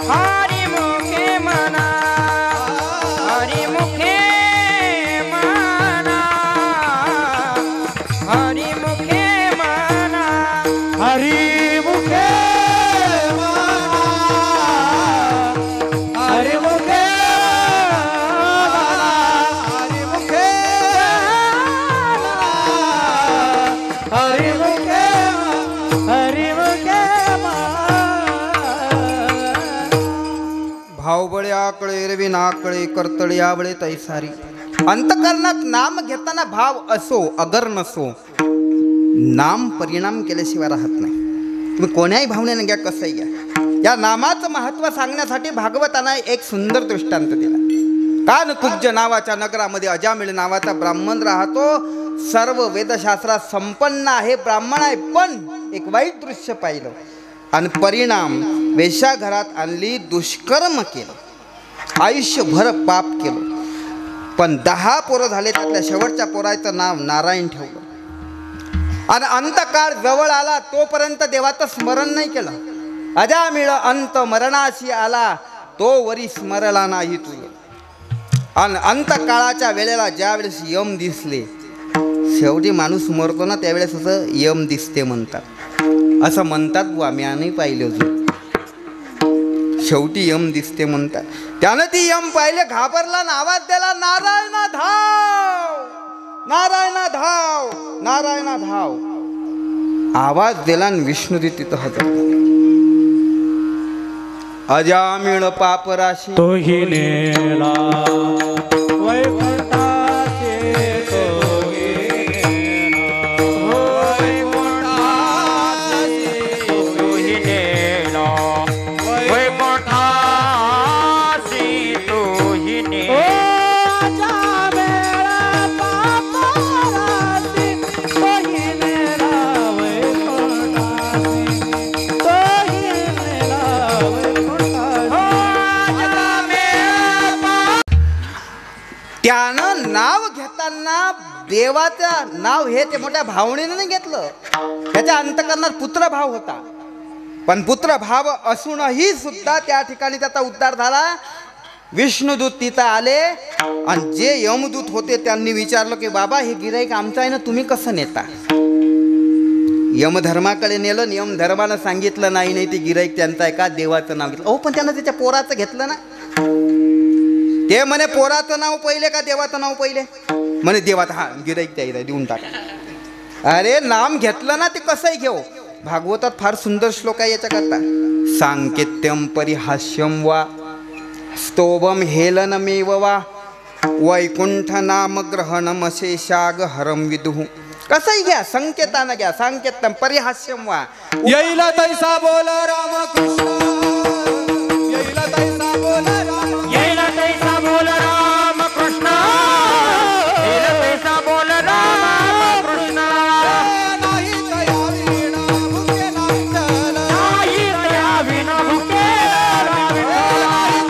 B: हरी मुखे मना हरी मुखे मना हरी मुखे मना
C: हरी मुखे मना हरी मुखे मना हरी मुखे मना हरी मुखे हरी मुखे
A: भावबळे आकळे रवी नाकळे कर्तळे आवळे तैसारी. अंतकरणात नाम घेताना भाव असो अगर नसो नाम परिणाम केल्याशिवाय राहत नाही. तुम्ही कोण्याही भावनेने घ्या, कसंही घ्या. या नामाचं महत्त्व सांगण्यासाठी भागवतानं एक सुंदर दृष्टांत दिला. कानकुब्ज नावाच्या नगरामध्ये अजामिळ नावाचा ब्राह्मण राहतो. सर्व वेदशास्त्रात संपन्न आहे, ब्राह्मण आहे. पण एक वाईट दृश्य पाहिलं आणि परिणाम वेश्याघरात आणली, दुष्कर्म केलं, आयुष्यभर पाप केलं. पण 10 पोरं झाले, त्यातल्या शेवटच्या पोराचं नाव नारायण ठेवलं. आणि अंतकाळ जवळ आला तोपर्यंत देवाचं स्मरण नाही केलं. अजामिळ अंत मरणाशी आला तो वरी स्मरला नाही तुझ. आणि अंतकाळाच्या वेळेला ज्या वेळेस यम दिसले, शेवटी माणूस मरतो ना त्यावेळेस असं यम दिसते म्हणतात. असं म्हणतात बुवा, मी नाही पाहिले अजून. शेवटी यम दिसते म्हणतात. त्यानं ती यम पाहिले, घाबरला ना आवाज दिला, नारायण धाव, नारायण धाव, नारायण धाव. आवाज दिला आणि विष्णुदी तिथं हजर. अजामिळ पापराशी
C: तोही नेला वैकुंठाचे तोही
B: वैकुंठासी तोही नेला, वैकुंठासी तोही नेला.
A: त्यानं नाव घेताना देवाचं नाव हे ते मोठ्या भावनेनं नाही घेतलं. त्याच्या अंतकरणात पुत्रभाव होता. पण पुत्रभाव असूनही सुद्धा त्या ठिकाणी त्याचा उद्धार झाला. विष्णुदूत तिथं आले आणि जे यमदूत होते त्यांनी विचारलं की बाबा हे गिऱ्हाईक आमचं आहे ना, तुम्ही कसं नेता? यमधर्माकडे नेलं. यमधर्मानं सांगितलं नाही नाही ते गिऱ्हाईक त्यांचं आहे का, देवाचं नाव घेतलं. पण त्यानं त्याच्या पोराचं घेतलं ना. ते म्हणे पोराचं नाव पहिले का देवाचं नाव पहिले? म्हणे देवाचं. हा गिऱ्हाईक द्यायला देऊन टाका. अरे नाम घेतलं ना ते कसंही घेऊ. भागवतात फार सुंदर श्लोक आहे याच्याकरता. सांकेत्यम परिहास्यम वा स्तोभम हेलनमेव वा वैकुंठ नाम ग्रहणमशेषाग हरम विदुः. कसंही घ्या, संकेतानं घ्या. सांकेत्यम परिहास्यम वा.
C: येईल तैसा बोल रामकृष्ण, येईल तैसा बोल राम,
B: येईल तैसा बोल रामकृष्ण, येईल तैसा बोल रामकृष्ण.
C: नाही तया वीणा भुकेला विठ्ठल,
B: नाही तया विना भुकेला विठ्ठल,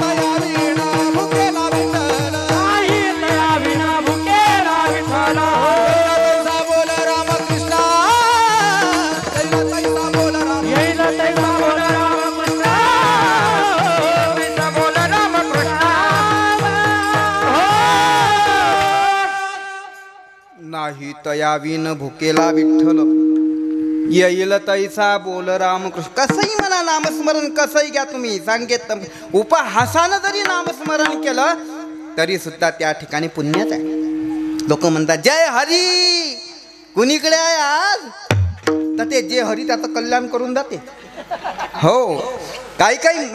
C: तया वीणा भुकेला विठ्ठल,
B: नाही तया विना भुकेला विठ्ठल.
C: तैसा बोल रामकृष्ण, येईल तैसा बोल राम,
B: येईल तैसा बोल रामकृष्ण, येईल तैसा बोल रामकृष्ण.
A: नाही तयावीन भुकेला विठ्ठल, येईल तैसा बोल रामकृष्ण. कसंही म्हणा नामस्मरण, कसंही घ्या तुम्ही. सांगेत उपहासानं जरी नामस्मरण केलं तरी सुद्धा त्या ठिकाणी पुण्याच आहे. लोक म्हणतात जय हरी, कुणीकडे आहे आज, तर ते जे हरी त्याचं कल्याण करून जाते. हो, काही काही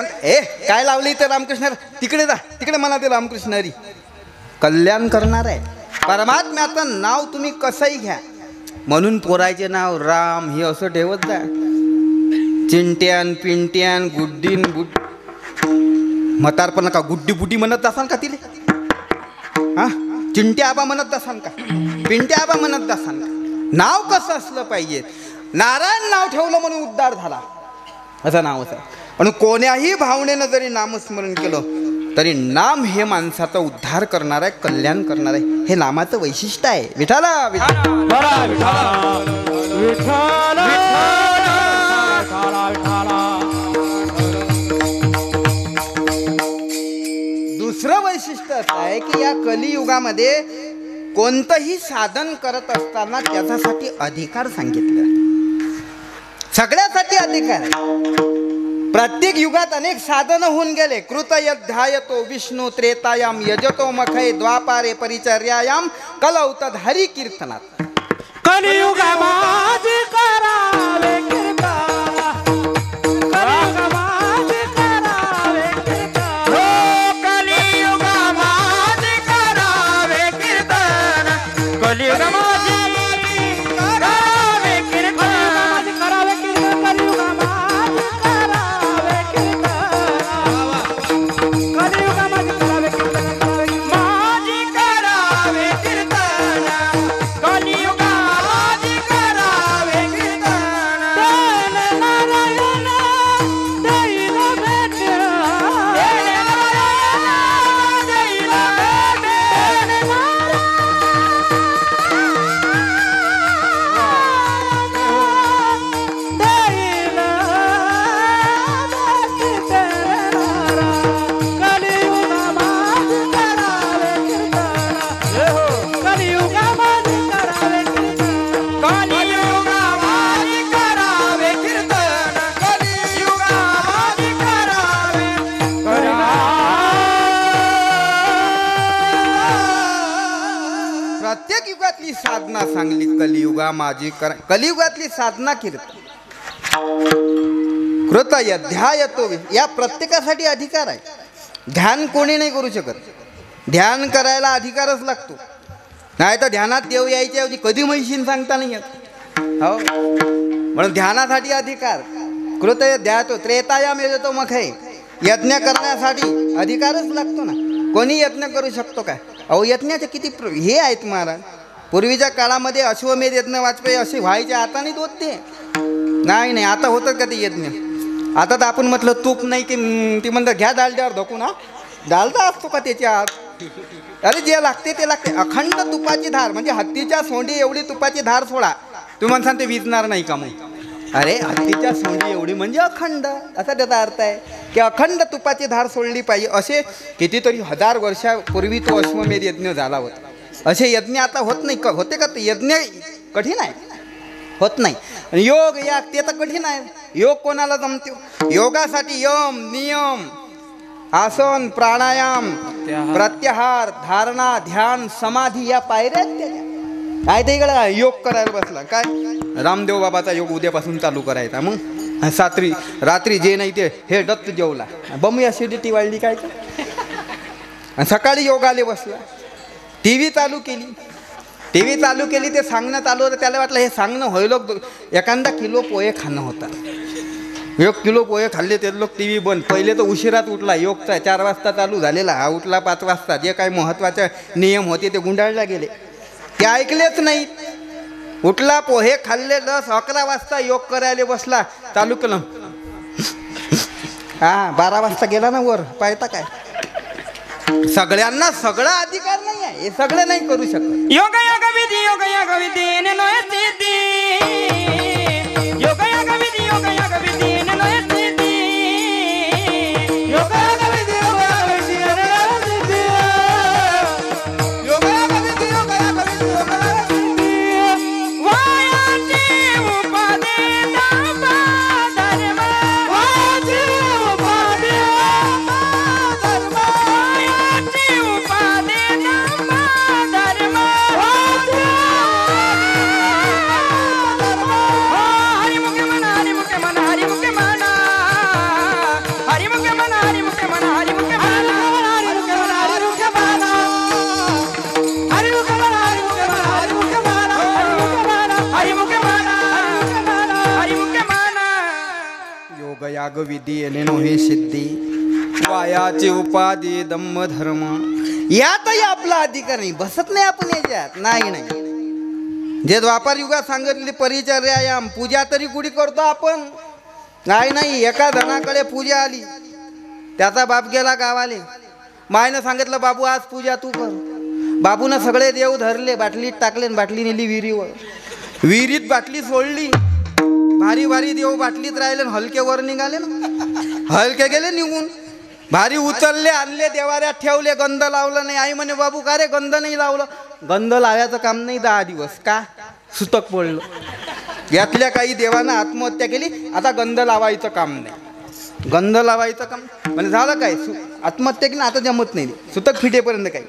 A: काय लावले इथं रामकृष्ण, तिकडे जा, तिकडे म्हणा ते रामकृष्ण हरी कल्याण करणार आहे. परमात्म्याचं नाव तुम्ही कसंही घ्या. म्हणून पोरायचे नाव राम हे असं ठेवत जा. चिंट्यान पिंट्यान गुड्डीन गुड म्हातारपण का गुड्डी बुड्डी म्हणत असाल का तिले? हा, चिंट्या आबा म्हणत असाल का, पिंट्या आबा म्हणत असाल का? नाव कसं असलं पाहिजे. नारायण नाव ठेवलं म्हणून उद्धार झाला असं नाव असं. पण कोण्याही भावनेनं जरी नामस्मरण केलं तरी नाम हे माणसाचा उद्धार करणार आहे, कल्याण करणार आहे. हे नामाचं वैशिष्ट्य आहे. विठाला विठाला
C: विठ्ठल विठ्ठल
A: दुसरं वैशिष्ट्य असं आहे की या कलियुगामध्ये कोणतंही साधन करत असताना त्याच्यासाठी अधिकार सांगितले. सगळ्यासाठी अधिकार आहे. प्रत्येक युगात अनेक साधनं होऊन गेले. कृतयध्यायतो विष्णू त्रेतायाम यजतो मखय द्वापारे परिचर्यायाम कलौतद हरी कीर्तनात.
C: कलियुगामाजी करावे कीर्तन, कलियुगामाजी करावे कीर्तन,
B: हो कलियुगामाजी करावे कीर्तन, कलियुगामाजी करावे कीर्तन,
C: करावे कीर्तन, कलियुगामाजी करावे कीर्तन, कलियुगामाजी करावे कीर्तन,
B: माजी करावे कीर्तन, कलियुगामाजी करावे
A: साधना सांगली कलियुगा माझी कलियुगातली साधना कीर्तन कृत ध्याय तो या प्रत्येकासाठी अधिकार आहे. ध्यान कोणी नाही करू शकत. ध्यान करायला अधिकारच लागतो. नाही तर ध्यानात देव यायच्या ऐवजी कधी म्हैशीन सांगता नाही येत. हो म्हणून ध्यानासाठी अधिकार कृत ध्यातो त्रेतायाम येतो मग हे यज्ञ करण्यासाठी अधिकारच लागतो ना. कोणी यज्ञ करू शकतो काय? अहो यज्ञाचे किती हे आहेत महाराज. पूर्वीच्या काळामध्ये अश्वमेध यज्ञ वाजपेयी असे व्हायचे. आता नाही होत ते. नाही आता होतं का ते यज्ञ? आता तर आपण म्हटलं तूप नाही की ती म्हणतात घ्या डालड्यावर धकून. हा डालडा असतो का त्याच्यात? अरे जे लागते ते लागते. अखंड तुपाची धार म्हणजे हत्तीच्या सोंडी एवढी तुपाची धार सोडा. तुम्ही म्हणसान ते विजणार नाही का मग? अरे हत्तीच्या सोंडी एवढी म्हणजे अखंड असा त्याचा अर्थ आहे की अखंड तुपाची धार सोडली पाहिजे. असे कितीतरी 1000 वर्षापूर्वी तो अश्वमेध यज्ञ झाला होता. असे यज्ञ आता होत नाही. होते का? यज्ञ कठीण आहे, होत नाही. योग या ते तर कठीण आहे. योग कोणाला जमतो? योगासाठी यम नियम आसन प्राणायाम प्रत्याहार धारणा ध्यान समाधी या पायऱ्या आहेत त्याच्या. काय ते इकडे योग करायला बसला काय? रामदेव बाबाचा योग उद्यापासून चालू करायचा. मग रात्री जे नाही ते हे दत्त जेवला बमी ॲसिडिटी वाढली काय का? सकाळी योगाले बसला. टी व्ही चालू केली ते सांगणं चालू होतं. त्याला वाटलं हे सांगणं होईल. एखादा किलो पोहे खाणं होता. 1 किलो पोहे खाल्ले ते लोक. टी व्ही बंद. पहिले तर उशिरात उठला. योगचा 4 वाजता चालू झालेला. हा उठला 5 वाजता. जे काही महत्त्वाचे नियम होते ते गुंडाळला गेले. ते ऐकलेच नाही. उठला पोहे खाल्ले 10-11 वाजता योग करायला बसला. चालू केलं. 12 वाजता गेला ना वर. पाहता काय? सगळ्यांना सगळा अधिकार नाही आहे. हे सगळे नाही करू शकत.
B: योग विधी नय सिद्धी योग विधी नय सिद्धी
A: यागविधी येणेनो हे सिद्धी वायाची उपाधी दम्म धर्म यातही आपला अधिकार नाही. बसत नाही आपण याच्यात. नाही जे द्वापार युगात सांगितलेली परिचर्यायाम पूजा तरी कुठे करतो आपण? नाही एका जणाकडे पूजा आली. त्याचा बाप गेला गावाले. मायनं सांगितलं बाबू आज पूजा तू कर. बाबूनं सगळे देव धरले. बाटलीत टाकले. बाटली नेली विहिरीवर. विहिरीत बाटली सोडली. भारी देव बाटलीत राहिले. हलके वर निघाले ना. हलके गेले निघून. भारी उचलले आणले देवाऱ्यात ठेवले. गंध लावलं नाही. आई म्हणे बाबू का रे गंध नाही लावलं? गंध लावायचं काम नाही 10 दिवस. का? सुतक पडलं. यातल्या काही देवानं आत्महत्या केली. आता गंध लावायचं काम नाही. गंध लावायचं काम म्हणजे झालं काय? आत्महत्या केली. आता जमत नाही. सुतक फिटेपर्यंत काही.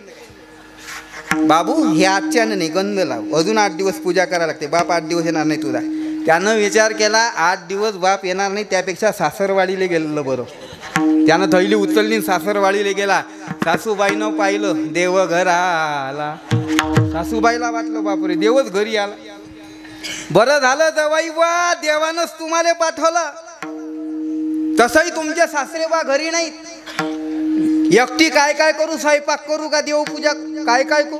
A: बाबू हे आजच्यानं नाही गंध लाव. अजून 8 दिवस पूजा करायला लागते. बाप 8 दिवस येणार नाही तुझा. त्यानं विचार केला 8 दिवस बाप येणार नाही. त्यापेक्षा सासरवाडीला गेलेलं बरं. त्यानं थैली उचलली सासरवाडीला गेला. सासूबाईनं पाहिलं देव घर आला. सासूबाईला वाटलं बापरे देवच घरी आला. बरं झालं जवाई बा देवानंच तुम्हाला पाठवलं. तसंही तुमचे सासरे बा घरी नाहीत. एकटी काय करू? स्वयंपाक करू का देवपूजा काय करू?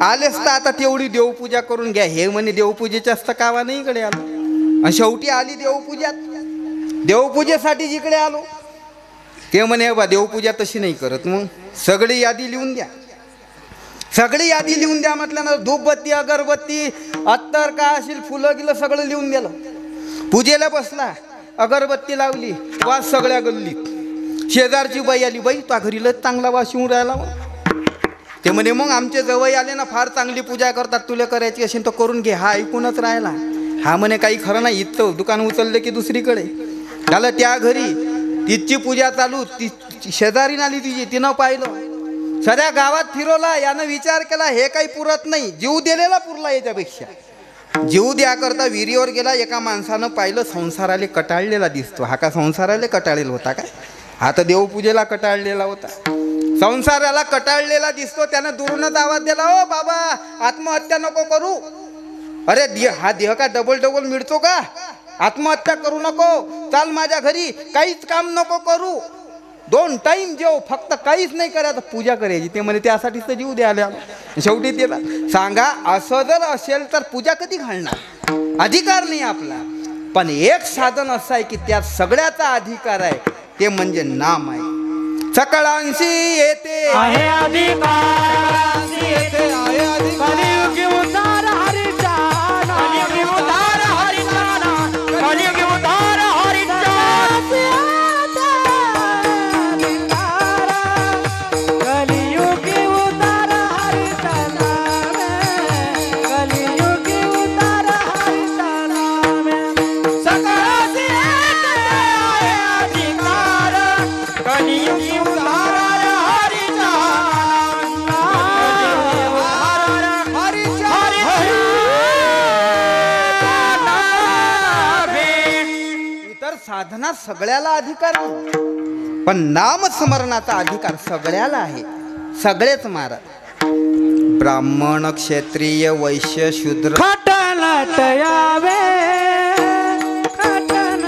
A: आलेच तर आता तेवढी देवपूजा करून घ्या. हे म्हणे देवपूजेच्या असतं कावा नाही इकडे आलो. आणि शेवटी आली देवपूजात. देवपूजेसाठी जिकडे आलो ते म्हणे बा देवपूजा तशी नाही करत. मग सगळी यादी लिहून द्या. सगळी यादी लिहून द्या म्हटलं ना. धूपबत्ती अगरबत्ती अत्तर का असेल फुलं गिलं सगळं लिहून दिलं. पूजेला बसला. अगरबत्ती लावली. वास सगळ्या गल्लीत. शेजारची बाई आली. बाई त्या घरीला चांगला वास येऊन राहिला. ते म्हणे मग आमचे जवळ आले ना फार चांगली पूजा करतात. तुला करायची असेल तर करून घे. हा ऐकूनच राहिला. हा म्हणे काही खरं नाही. इथं दुकान उचलले की दुसरीकडे झालं. त्या घरी तिची पूजा चालू. ती शेजारी आली तिची. तिनं पाहिलं सगळ्या गावात फिरवला, यानं विचार केला हे काही पुरत नाही, जीव दिलेला पुरला याच्यापेक्षा. जीव द्या करता विहिरीवर गेला. एका माणसानं पाहिलं संसाराला कटाळलेला दिसतो. हा का संसाराला कटाळलेला होता काय? हा तर देवपूजेला कटाळलेला होता. संसाराला कटाळलेला दिसतो. त्यानं दुरूनच आवाज दिला, ओ बाबा आत्महत्या नको करू. अरे हा देह का डबल डबल मिळतो का? आत्महत्या करू नको, चाल माझ्या घरी, काहीच काम नको करू, 2 टाइम जेव, फक्त काहीच नाही करायचं, पूजा करायची. ते म्हणे त्यासाठीच तर जीव द्यायला. शेवटी त्याला सांगा, असं जर असेल तर पूजा कधी घालणार? अधिकार नाही आपला. पण एक साधन असं आहे की त्यात सगळ्याचा अधिकार आहे, ते म्हणजे नाम आहे. सकळांशी येते
C: आहे अधिकार, कलियुगी उद्धार हरीचा नाम.
B: कलियुगी उद्धार हरीचा नाम. कलियुगी उद्धार हरीचा
C: कलियुगी उद्धार हरीचा नाम. कलियुगी उद्धार हरीचा नाम.
B: सकळांशी येते आहे अधिकार. कलियुगी उद्धार हरीचा
A: इतर साधना सगळ्याला अधिकार नाही, पण नामस्मरणाचा अधिकार सगळ्याला आहे. सगळेच महाराज, ब्राह्मण, क्षत्रिय, वैश्य, शूद्र,
C: खटनट यावे, खटनट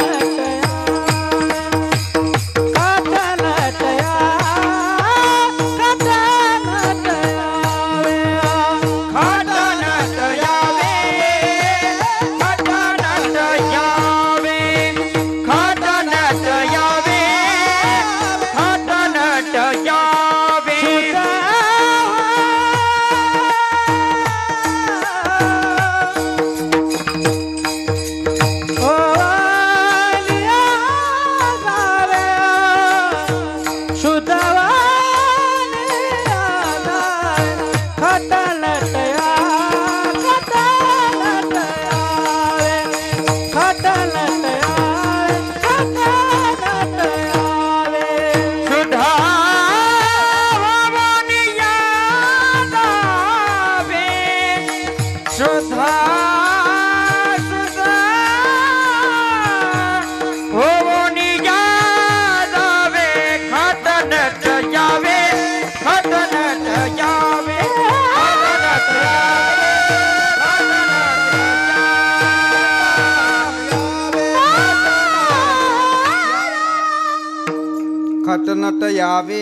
A: खटनट यावे,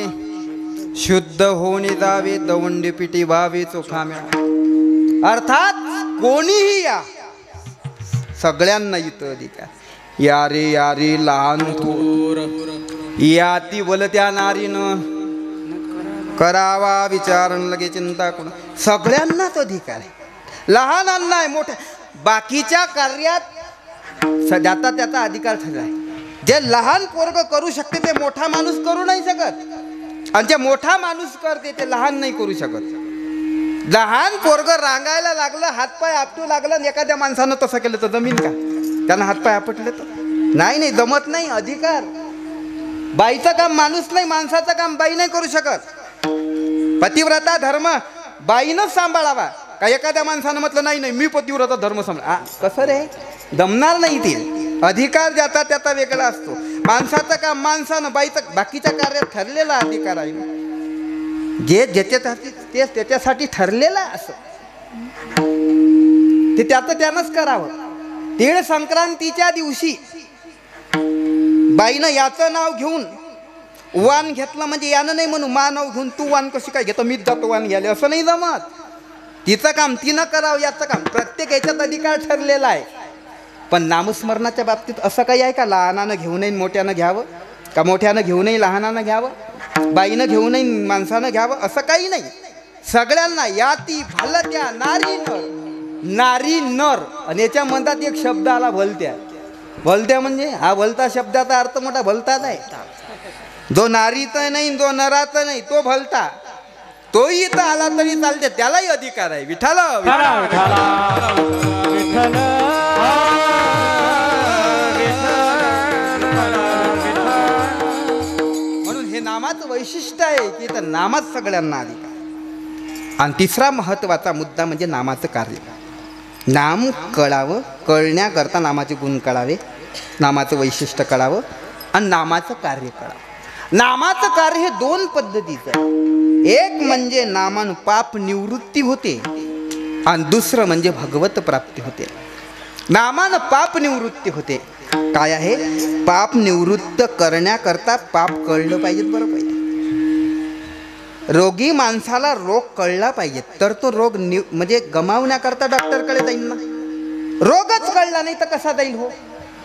A: शुद्ध होणे जावे, दवंडी पिटी व्हावे, चोखाम्या. अर्थात कोणीही या, सगळ्यांना इथं अधिकार. यारे यारे लहान थोर, याती बोलत्या नारीनं करावा विचार लगे चिंता कोण. सगळ्यांनाच अधिकार आहे, लहानांना आहे, मोठ्या. बाकीच्या कार्यात ज्याचा त्याचा अधिकार ठरला आहे. जे लहान पोरग करू शकते ते मोठा माणूस करू नाही शकत, आणि जे मोठा माणूस करते ते लहान नाही करू शकत. लहान पोरग रांगायला लागलं, हातपाय आपटू लागलं, आणि एखाद्या माणसानं तसं केलं तर जमीन का? त्यानं हातपाय आपटले तर नाही, जमत नाही. अधिकार, बाईचं काम माणूस नाही, माणसाचं काम बाई नाही करू शकत. पतिव्रता धर्म बाईनंच सांभाळावा. का एखाद्या माणसानं म्हटलं नाही मी पतिव्रता धर्म सांभाळ, कसं रे? जमणार नाही ते. अधिकार ज्याचा त्याचा वेगळा असतो. माणसाचं काम माणसानं, बाईचं बाकीच्या कार्यात ठरलेला अधिकार आहे. जे ज्याच्यासाठी तेच त्याच्यासाठी ठरलेलं असं ते त्याचं त्यानंच करावं. तीळ संक्रांतीच्या दिवशी बाईनं याचं नाव घेऊन वाण घेतलं म्हणजे यानं नाही म्हणू मा नाव घेऊन तू वाण कशी काय घेतो, मीच जातो वाण घ्यायला, असं नाही जमत. तिचं काम तिनं करावं, याचं काम. प्रत्येक याच्यात अधिकार ठरलेला आहे. पण नामस्मरणाच्या बाबतीत असं काही आहे का लहानानं घेऊ नये मोठ्यानं घ्यावं, का मोठ्यानं घेऊ नये लहानानं घ्यावं, बाईनं घेऊ नये माणसानं घ्यावं, असं काही नाही. सगळ्यांना याती भालत्या नारी नर, नारी नर. आणि याच्या मनात एक शब्द आला भलत्या. भलत्या म्हणजे हा भलता शब्दाचा अर्थ मोठा भलताच आहे. जो नारीचं नाही, जो नराचं नाही, तो भलता. तोही इथं आला तरी चालते, त्यालाही अधिकार आहे. विठ्ठल म्हणून हे नाम नामाचं वैशिष्ट्य आहे की तर नामाच सगळ्यांना अधिकार. आणि तिसरा महत्त्वाचा मुद्दा म्हणजे नामाचं कार्य. नाम कळावं, कळण्याकरता नामाचे गुण कळावे, नामाचं वैशिष्ट्य कळावं आणि नामाचं कार्य कळावं. नामाचं कार्य हे दोन पद्धतीचं. एक म्हणजे नामानं पाप निवृत्ती होते आणि दुसरं म्हणजे भगवत प्राप्ती होते. नामानं पाप निवृत्ती होते. काय आहे? पाप निवृत्त करण्याकरता पाप कळलं पाहिजे. बरं पाहिजे. रोगी माणसाला रोग कळला पाहिजे तर तो रोग म्हणजे गमावण्याकरता डॉक्टरकडे जाईल ना. रोगच कळला नाही तर कसा जाईल हो.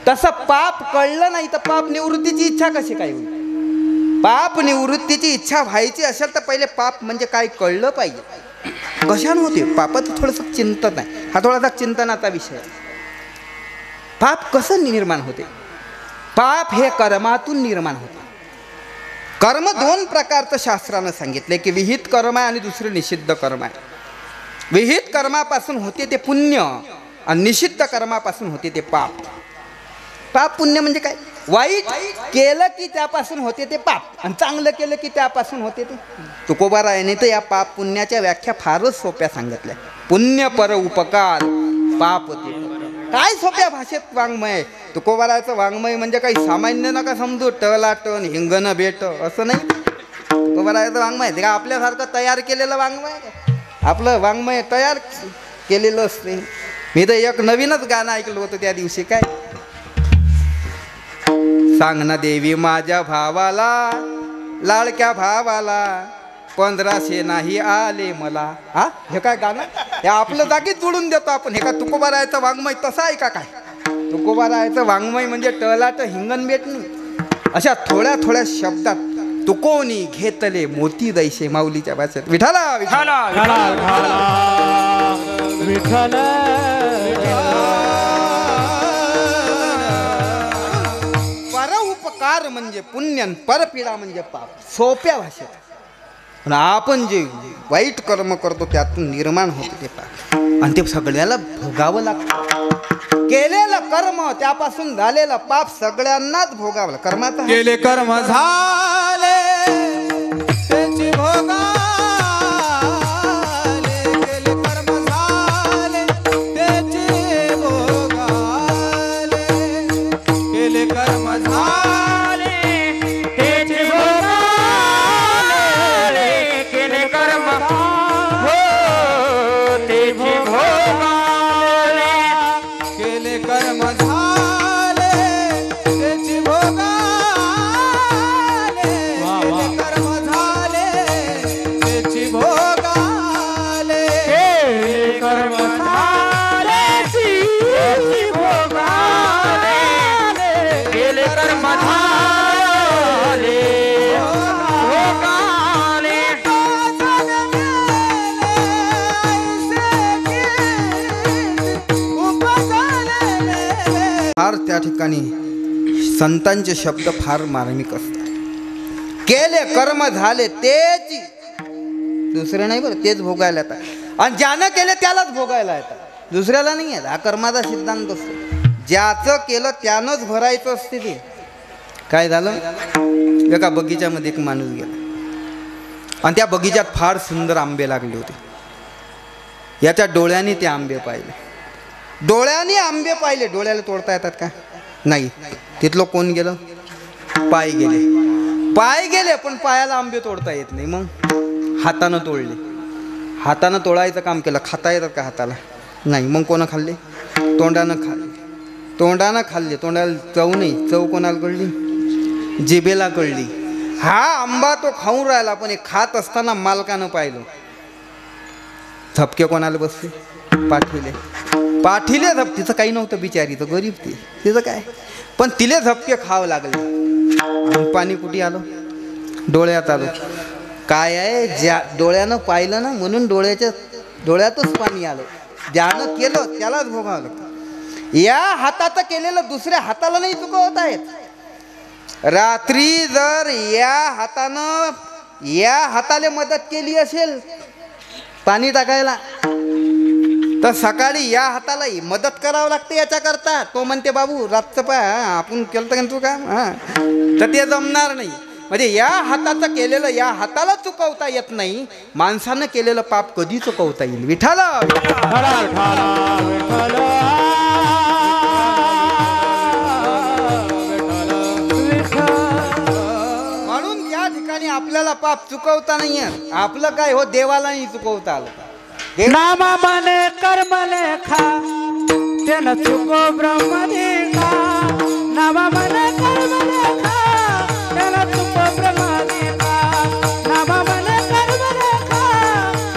A: तसं पाप कळलं नाही तर पाप निवृत्तीची इच्छा कशी काय होईल. पाप निवृत्तीची इच्छा व्हायची असेल तर पहिले पाप म्हणजे काय कळलं पाहिजे. कशानं होते पापाचं थोडंसं चिंतन आहे. हा थोडासा चिंतनाचा विषय आहे. पाप कसं निर्माण होते? पाप हे कर्मातून निर्माण होते. कर्म दोन प्रकारचं शास्त्रानं सांगितले की विहित कर्म आहे आणि दुसरं निषिद्ध कर्म आहे. विहित कर्मापासून होते ते पुण्य आणि निषिद्ध कर्मापासून होते ते पाप. पाप पुण्य म्हणजे काय? वाईट केलं की त्यापासून होते ते पाप आणि चांगलं केलं की त्यापासून होते ते. तुकोबारायाने तर या पाप पुण्याच्या व्याख्या फारच सोप्या सांगितल्या. पुण्य पर उपकार पाप होते. काय सोप्या भाषेत वाङ्मय. तुकोबारायचं वाङ्मय म्हणजे काही सामान्य नका समजू. टलाटण हिंगणं बेट असं नाही. तुकोबारायचं वाङ्मय ते का आपल्यासारखं तयार केलेलं वाङ्मय. आपलं वाङ्मय तयार केलेलं असते. मी तर एक नवीनच गाणं ऐकलं होतं त्या दिवशी. काय सांग ना देवी माझ्या भावाला, लाडक्या भावाला 1500 नाही आले मला. हा हे काय गाणं? हे आपलं जागीच जोडून देतो आपण. हे का तुकोबारायचं वाङ्मय तसं आहे का काय? तुकोबारायचं वाङ्मय म्हणजे टलाट हिंगण बेट नाही. अशा थोड्या थोड्या शब्दात तुकोनी घेतले मोती दैसे माऊलीच्या भाषेत. विठाला विठाला
C: विठ्ठल
A: पर उपकार म्हणजे पुण्य, परपीडा म्हणजे पाप. सोप्या भाषेत. पण आपण जे वाईट कर्म करतो त्यातून निर्माण होते ते पाप आणि ते सगळ्याला भोगावं लागतं. केलेलं कर्म त्यापासून झालेलं पाप सगळ्यांनाच भोगावं. कर्माचा
C: केले कर्म झाले त्याची भोगाले. केले कर्म झाले त्याची भोगाले. केले कर्म झाले त्याची भोगाले.
B: केले कर्म हो तेची भोगाले.
C: केले कर्म झाले त्याची भोगाले. केले कर्म झाले त्याची भोगाले.
B: केले कर्म झाले तेची भोगाले. केले कर्म झाले भोगाले.
A: फार त्या ठिकाणी संतांचे शब्द फार मार्मिक असतात. केले कर्म झाले तेच, दुसरे नाही बरं, तेच भोगायला येतात. आणि ज्यानं केले त्यालाच भोगायला येतात, दुसऱ्याला नाही येत. हा कर्माचा सिद्धांत असतो. ज्याचं केलं त्यानंच भरायचं असते ते. काय झालं? एका बगीच्यामध्ये एक माणूस गेला आणि त्या बगीच्यात फार सुंदर आंबे लागले होते. याच्या डोळ्याने ते आंबे पाहिले. डोळ्याने आंबे पाहिले. डोळ्याला तोडता येतात का? नाही. तिथलं कोण गेलं? पाय गेले. पाय गेले पण पायाला आंबे तोडता येत नाही. मग हातानं तोडले. हातानं तोडायचं काम केलं. खाता येतात का हाताला? नाही. मग कोणं खाल्ले? तोंडानं खाल्ले. तोंडानं खाल्ले. तोंडाला चव नाही. चव कोणाला कळली? जिभेला कळली. हा आंबा तो खाऊन राहिला पण हे खात असताना मालकानं पाहिलं. झपके कोणाला बसले? पाठीले. पाठीले झप. तिचं काही नव्हतं बिचारी, तर गरीब ती. तिचं काय? पण तिले झपके खावं लागले. पाणी कुठे आलं? डोळ्यात आलं. काय आहे? ज्या डोळ्यानं पाहिलं ना म्हणून डोळ्यातच पाणी आलं. ज्यानं केलं त्यालाच भोगावं लागतं. या हाताचं केलेलं दुसऱ्या हाताला नाही चुकवत आहेत. रात्री जर या हाताले मदत केली असेल पाणी टाकायला तर सकाळी या हातालाही मदत करावं लागते याच्याकरता. तो म्हणते बाबू रातचं आपण केलं तर तू का? हां तर ते जमणार नाही. म्हणजे या हाताचं केलेलं या हाताला चुकवता येत नाही, माणसानं केलेलं पाप कधी चुकवता येईल? विठ्ठल म्हणून त्या ठिकाणी आपल्याला पाप चुकवता नाही येत. आपलं काय हो, देवालाही चुकवता आलं.
B: नामा मने कर्म लेखा तेन चुको ब्रह्म देखा. नामा मने कर्म लेखा तेन चुको ब्रह्म देखा. नामा मने कर्म लेखा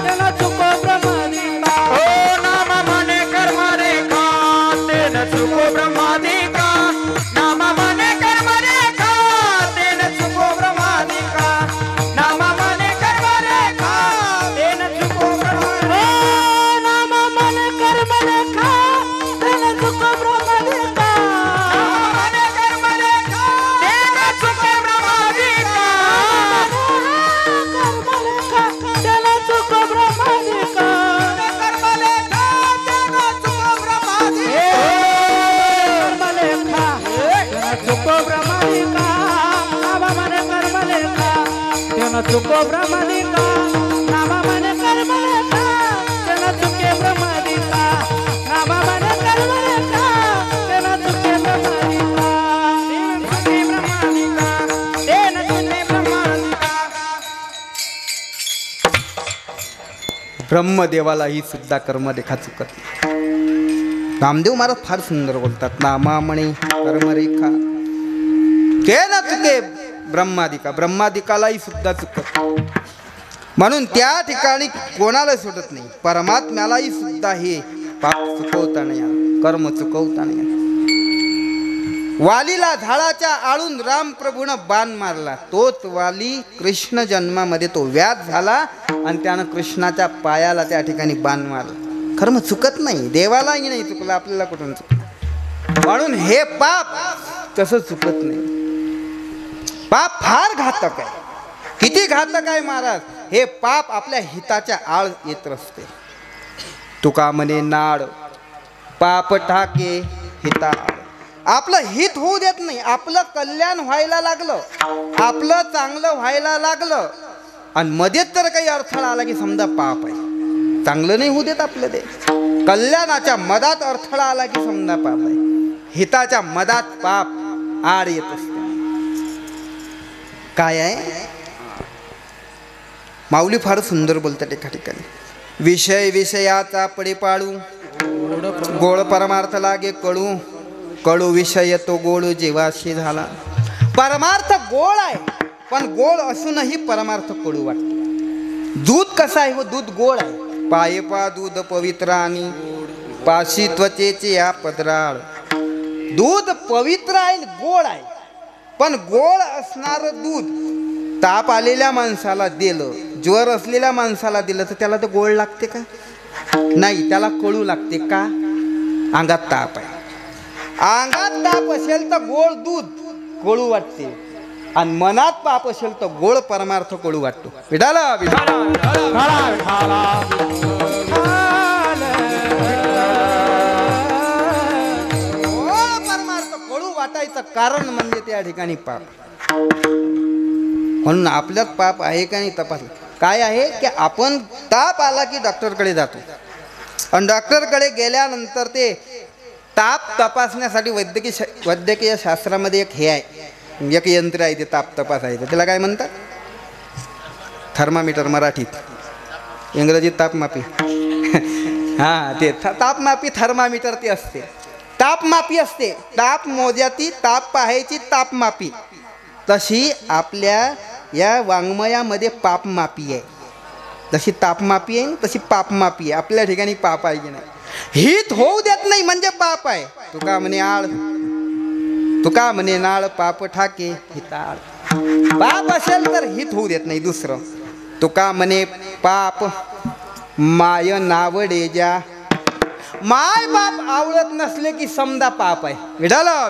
B: तेन चुको ब्रह्म देखा. ओ नामा मने कर्म लेखा तेन चुको ब्रह्म देखा. नामा मने कर्म लेखा तेन चुको ब्रह्म देखा. नामा मने कर्म लेखा तेन चुको ब्रह्म. चुको ब्रह्मदिका नामा मने कर्म लेखा तेन चुके ब्रह्मदिका. नामा मने कर्म लेखा तेन चुके ब्रह्मदिका. तेन चुके ब्रह्मदिका तेन चुके ब्रह्मदिका.
A: ब्रह्मदेवालाही सुद्धा कर्मरेखा चुकत नाही. रामदेव महाराज फार सुंदर बोलतात. नामा म्हणे कर्मरेखा ते ना चुके ब्रह्मादिका. ब्रह्मादिकालाही सुद्धा चुकत. म्हणून त्या ठिकाणी कोणाला सुटत नाही. परमात्म्यालाही सुद्धा हे पाप चुकवता नाही आलं, कर्म चुकवता नाही आलं. वालीला झाडाच्या आळून राम प्रभूनं बाण मारला. तोच वाली कृष्ण जन्मामध्ये तो व्याध झाला आणि त्यानं कृष्णाच्या पायाला त्या ठिकाणी बाण मारला. कर्म चुकत नाही. देवालाही नाही चुकलं, आपल्याला कुठून चुकलं? म्हणून हे पाप तसं चुकत नाही. पाप फार घातक आहे. किती घातक आहे महाराज? हे पाप आपल्या हिताच्या आळ येत असते. तुका म्हणे नाड पाप ठाके हिता आळ. आपलं हित होऊ देत नाही. आपलं कल्याण व्हायला लागलं, आपलं चांगलं व्हायला लागलं आणि मध्येच तर काही अडथळा आला की समजा पाप आहे. चांगलं नाही होऊ देत आपलं ते. कल्याणाच्या मधात अडथळा आला की समजा पाप आहे. हिताच्या मधात पाप आड येत असते. काय आहे? माऊली फार सुंदर बोलतात एका ठिकाणी. विषय विषयाचा पडे पाळू गोळ परमार्थ लागे कळू. कळू विषय तो गोळ जेवाशी झाला. परमार्थ गोळ आहे, पण गोळ असूनही परमार्थ कडू वाटतो. दूध कसं आहे हो? दूध गोड आहे. पाये पा दूध पवित्र आणि पाशी त्वचेचे या पदराळ. दूध पवित्र आहे, गोड आहे. पण गोड असणारं दूध ताप आलेल्या माणसाला दिलं, ज्वर असलेल्या माणसाला दिलं तर त्याला तर गोड लागते का? नाही, त्याला कडू लागते. का? अंगात ताप आहे. अंगात ताप असेल तर गोड दूध कडू वाटते आणि मनात पाप असेल तर गोड परमार्थ कडू वाटतो. विठाला परमार्थ कडू वाटायचं कारण म्हणजे त्या ठिकाणी पाप. म्हणून आपल्यात पाप आहे का नाही तपासलं. काय आहे की आपण ताप आला की डॉक्टरकडे जातो आणि डॉक्टरकडे गेल्यानंतर ते ताप तपासण्यासाठी वैद्यकीय शास्त्रामध्ये एक हे आहे, एक यंत्र आहे ते ताप तपासायचं. त्याला काय म्हणतात? थर्मामीटर मराठीत, इंग्रजीत तापमापी. हां, ते तापमापी थर्मामीटर ते असते. तापमापी असते. ताप मोजायची, ताप पाहायची, तापमापी. तशी आपल्या या वाङ्मयामध्ये पापमापी आहे. जशी तापमापी आहे तशी पापमापी आहे. आपल्या ठिकाणी पाप आहे की नाही? हित होऊ देत नाही म्हणजे पाप आहे. तुका म्हणे आळ, तुका म्हणे नाळ पाप ठाके हिताळ. पाप असेल तर हित होऊ देत नाही. दुसरं तुका म्हणे पाप माय नावडे ज्या. माय बाप आवडत नसले की समजा पाप आहे. विठाला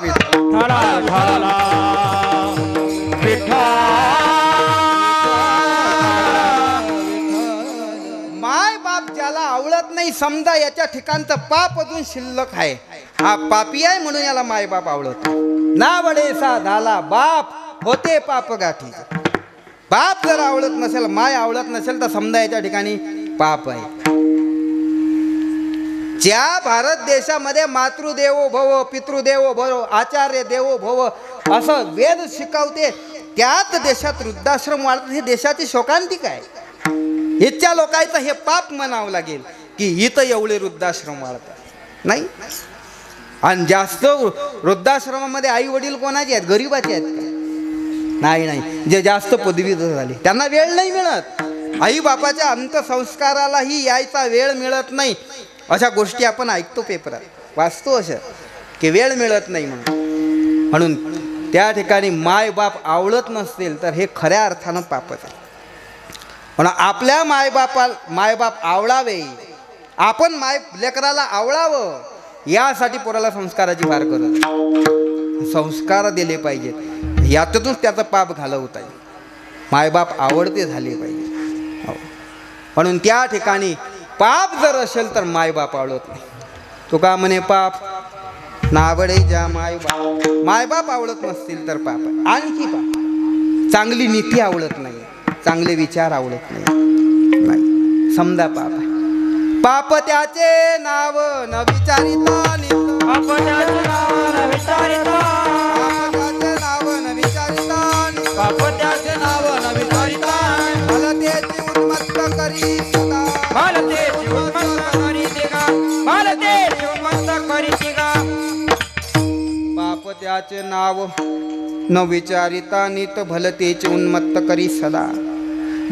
A: माय बाप ज्याला आवडत नाही समजा याच्या ठिकाणचं पाप अजून शिल्लक आहे. हा पापी आहे म्हणून याला माय बाप आवडत. नावडेसा झाला बाप होते पाप गाठी. बाप जर आवडत नसेल, माय आवडत नसेल तर समजा याच्या ठिकाणी पाप आहे. ज्या भारत देशामध्ये मातृदेवो भव, पितृदेवो भव, आचार्य देवो भव असं वेद शिकवते, त्याच देशात वृद्धाश्रम वाढतात. हे देशाची शोकांतिका आहे. इथच्या लोकांचं हे पाप म्हणावं लागेल की इथं एवढे वृद्धाश्रम वाढतात. नाही. आणि जास्त वृद्धाश्रमामध्ये आई वडील कोणाचे आहेत? गरीबाचे आहेत का? नाही नाही. जे जास्त पदवीधर झाले त्यांना वेळ नाही मिळत. आई बापाच्या अंत्यसंस्कारालाही यायचा वेळ मिळत नाही. अशा गोष्टी आपण ऐकतो, पेपरात वाचतो अशा की वेळ मिळत नाही म्हणून त्या ठिकाणी माय बाप आवडत नसतील तर हे खऱ्या अर्थानं पापच आहे. म्हणून आपल्या मायबाप आवडावे, आपण लेकराला आवडावं, यासाठी पोराला संस्काराची फार गरज आहे. संस्कार दिले पाहिजेत, यातूनच त्याचं पाप घालवता येईल. मायबाप आवडते झाले पाहिजे. म्हणून त्या ठिकाणी पाप जर असेल तर मायबाप आवडत नाही. तुका म्हणे पाप नावडे ज्या मायबाप आवडत नसतील तर पाप. आणखी पाप चांगली नीती आवडत नाही, चांगले विचार आवडत नाही, समजा पाप आहे. पाप त्याचे नाव न विचारिता,
B: पाप त्याचे नाव न विचारिता,
A: नाव न विचारिता,
B: पाप त्याचे नाव न विचारिता,
A: मला त्याची उन्मत्त करी सदा,
B: मला त्याची उन्मत्त करी दिगा, मला त्याची उन्मत्त करी दिगा.
A: पाप त्याचे नाव न विचारिता, नीत भलतेचे उन्मत्त करी सदा.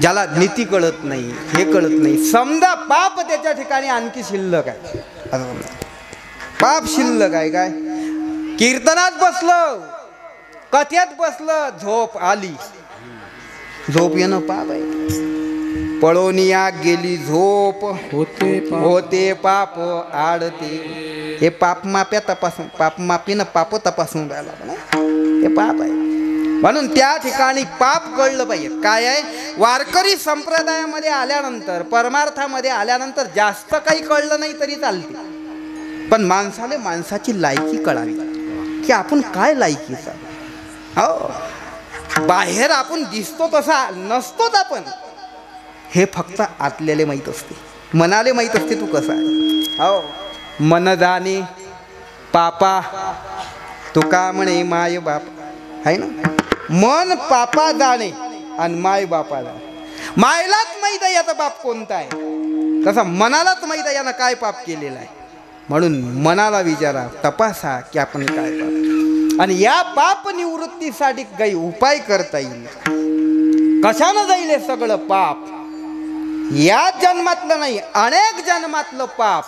A: ज्याला नीती कळत नाही, हे कळत नाही, समजा पाप त्याच्या ठिकाणी आणखी शिल्लक आहे. पाप शिल्लक आहे. काय? कीर्तनात बसलं, कथेत बसलं, झोप आली. झोप येणं पाप आहे. पळोनिया गेली झोप, होते पाप आडते. हे पापमापीनं पाप तपासून राहिला, हे पाप आहे. म्हणून त्या ठिकाणी पाप कळलं पाहिजे. काय आहे? वारकरी संप्रदायामध्ये आल्यानंतर, परमार्थामध्ये आल्यानंतर जास्त काही कळलं नाही तरी चालते, पण माणसाला माणसाची लायकी कळावी की आपण काय लायकीचा. हो, बाहेर आपण दिसतो तसा नसतोच आपण, हे फक्त आतलेले माहीत असते, मनाले माहीत असते तू कसा आहे. हो, मन जाणे पापा, तुका म्हणे माय बाप आहे ना. मन पापा जाणे आणि माय बापा जाणे. मायलाच माहीत आहे याचा बाप कोणता आहे, तसा मनालाच माहीत आहे यानं काय पाप केलेलं आहे. म्हणून मनाला विचारा, तपासा की आपण काय पाप, आणि या पाप निवृत्तीसाठी काही उपाय करता येईल. कशानं जाईल हे सगळं पाप? या जन्मातलं नाही, अनेक जन्मातलं पाप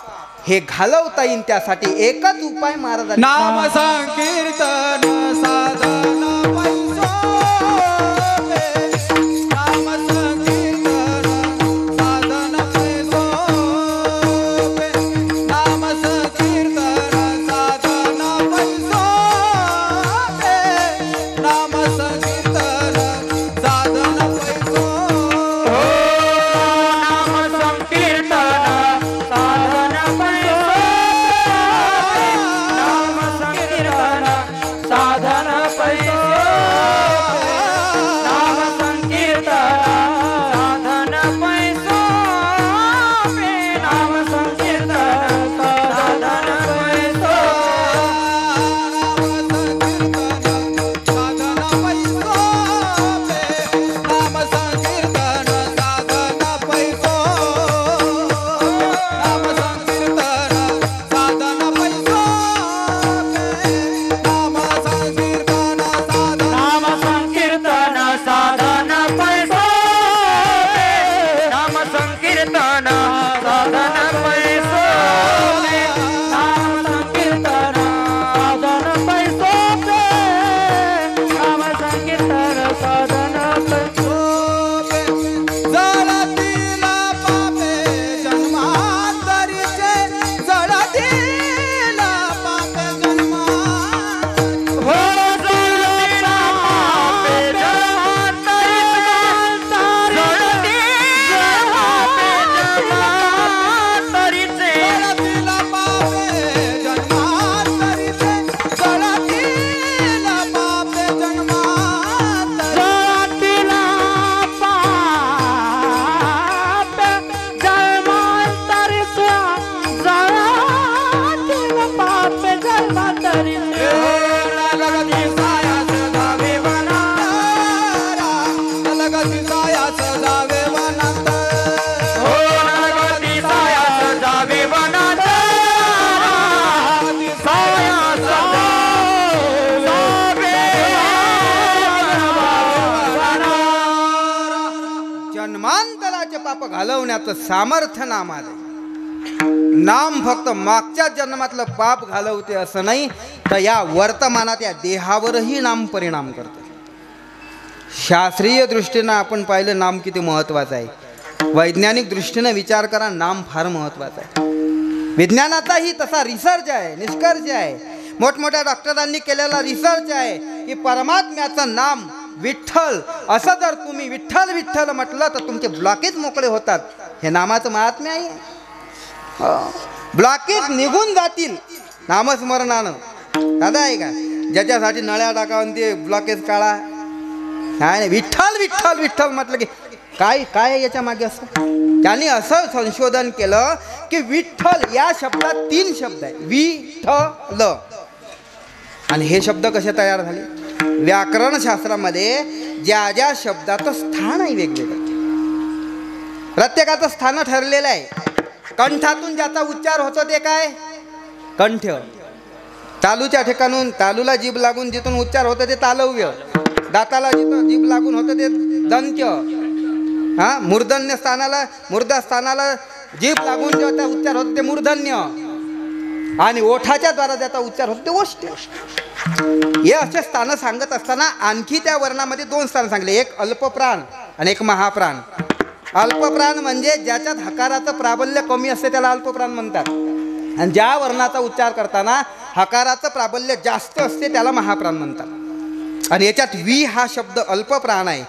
A: हे घालवता येईल. त्यासाठी एकच उपाय महाराज,
C: नाम संकीर्तन साधन
A: पाप घालवण्याचं सामर्थ्य नामात आहे. नाम फक्त मागच्या जन्मातलं पाप घालवते असं नाही, तर या वर्तमानात या देहावरही नाम परिणाम करते. शास्त्रीय दृष्टीनं आपण पाहिलं नाम किती महत्त्वाचं आहे. वैज्ञानिक दृष्टीनं विचार करा, नाम फार महत्त्वाचं आहे. विज्ञानाचाही तसा रिसर्च आहे, निष्कर्ष आहे. मोठमोठ्या डॉक्टरांनी केलेला रिसर्च आहे की परमात्म्याचं नाम विठ्ठल, असं जर तुम्ही विठ्ठल विठ्ठल म्हटलं तर तुमचे ब्लॉकेज मोकळे होतात. हे नामाचं महात्म्य आहे. ब्लॉकेज निघून जातील नामस्मरणानं. दादा आहे का ज्याच्यासाठी नळ्या टाकावून ते ब्लॉकेज काढा? नाही, विठ्ठल विठ्ठल विठ्ठल म्हटलं की काय काय आहे याच्या मागे असं. त्यांनी असं संशोधन केलं की विठ्ठल या शब्दात 3 शब्द आहे, विठ्ठल. आणि हे शब्द कसे तयार झाले? व्याकरण शास्त्रामध्ये ज्या ज्या शब्दाचं स्थान आहे वेगवेगळं, प्रत्येकाचं स्थान ठरलेलं आहे. कंठातून ज्याचा उच्चार होतो ते काय? कंठ. तालूच्या ठिकाणून तालूला जीभ लागून जिथून उच्चार होतं ते तालव्य. दाताला जिथं जीभ लागून होतं ते दंत्य. मूर्धन्य स्थानाला मूर्धा स्थानाला जीभ लागून ज्याचा उच्चार होतो ते मूर्धन्य. आणि ओठाच्या द्वारा ज्याचा उच्चार होतो ते ओष्ठ. हे असे स्थान सांगत असताना आणखी त्या वर्णामध्ये 2 स्थान सांगले, एक अल्पप्राण आणि एक महाप्राण. अल्पप्राण म्हणजे ज्याच्यात हकाराचं प्राबल्य कमी असते त्याला अल्पप्राण म्हणतात. आणि ज्या वर्णाचा उच्चार करताना हकाराचं प्राबल्य जास्त असते त्याला महाप्राण म्हणतात. आणि याच्यात वी हा शब्द अल्पप्राण आहे,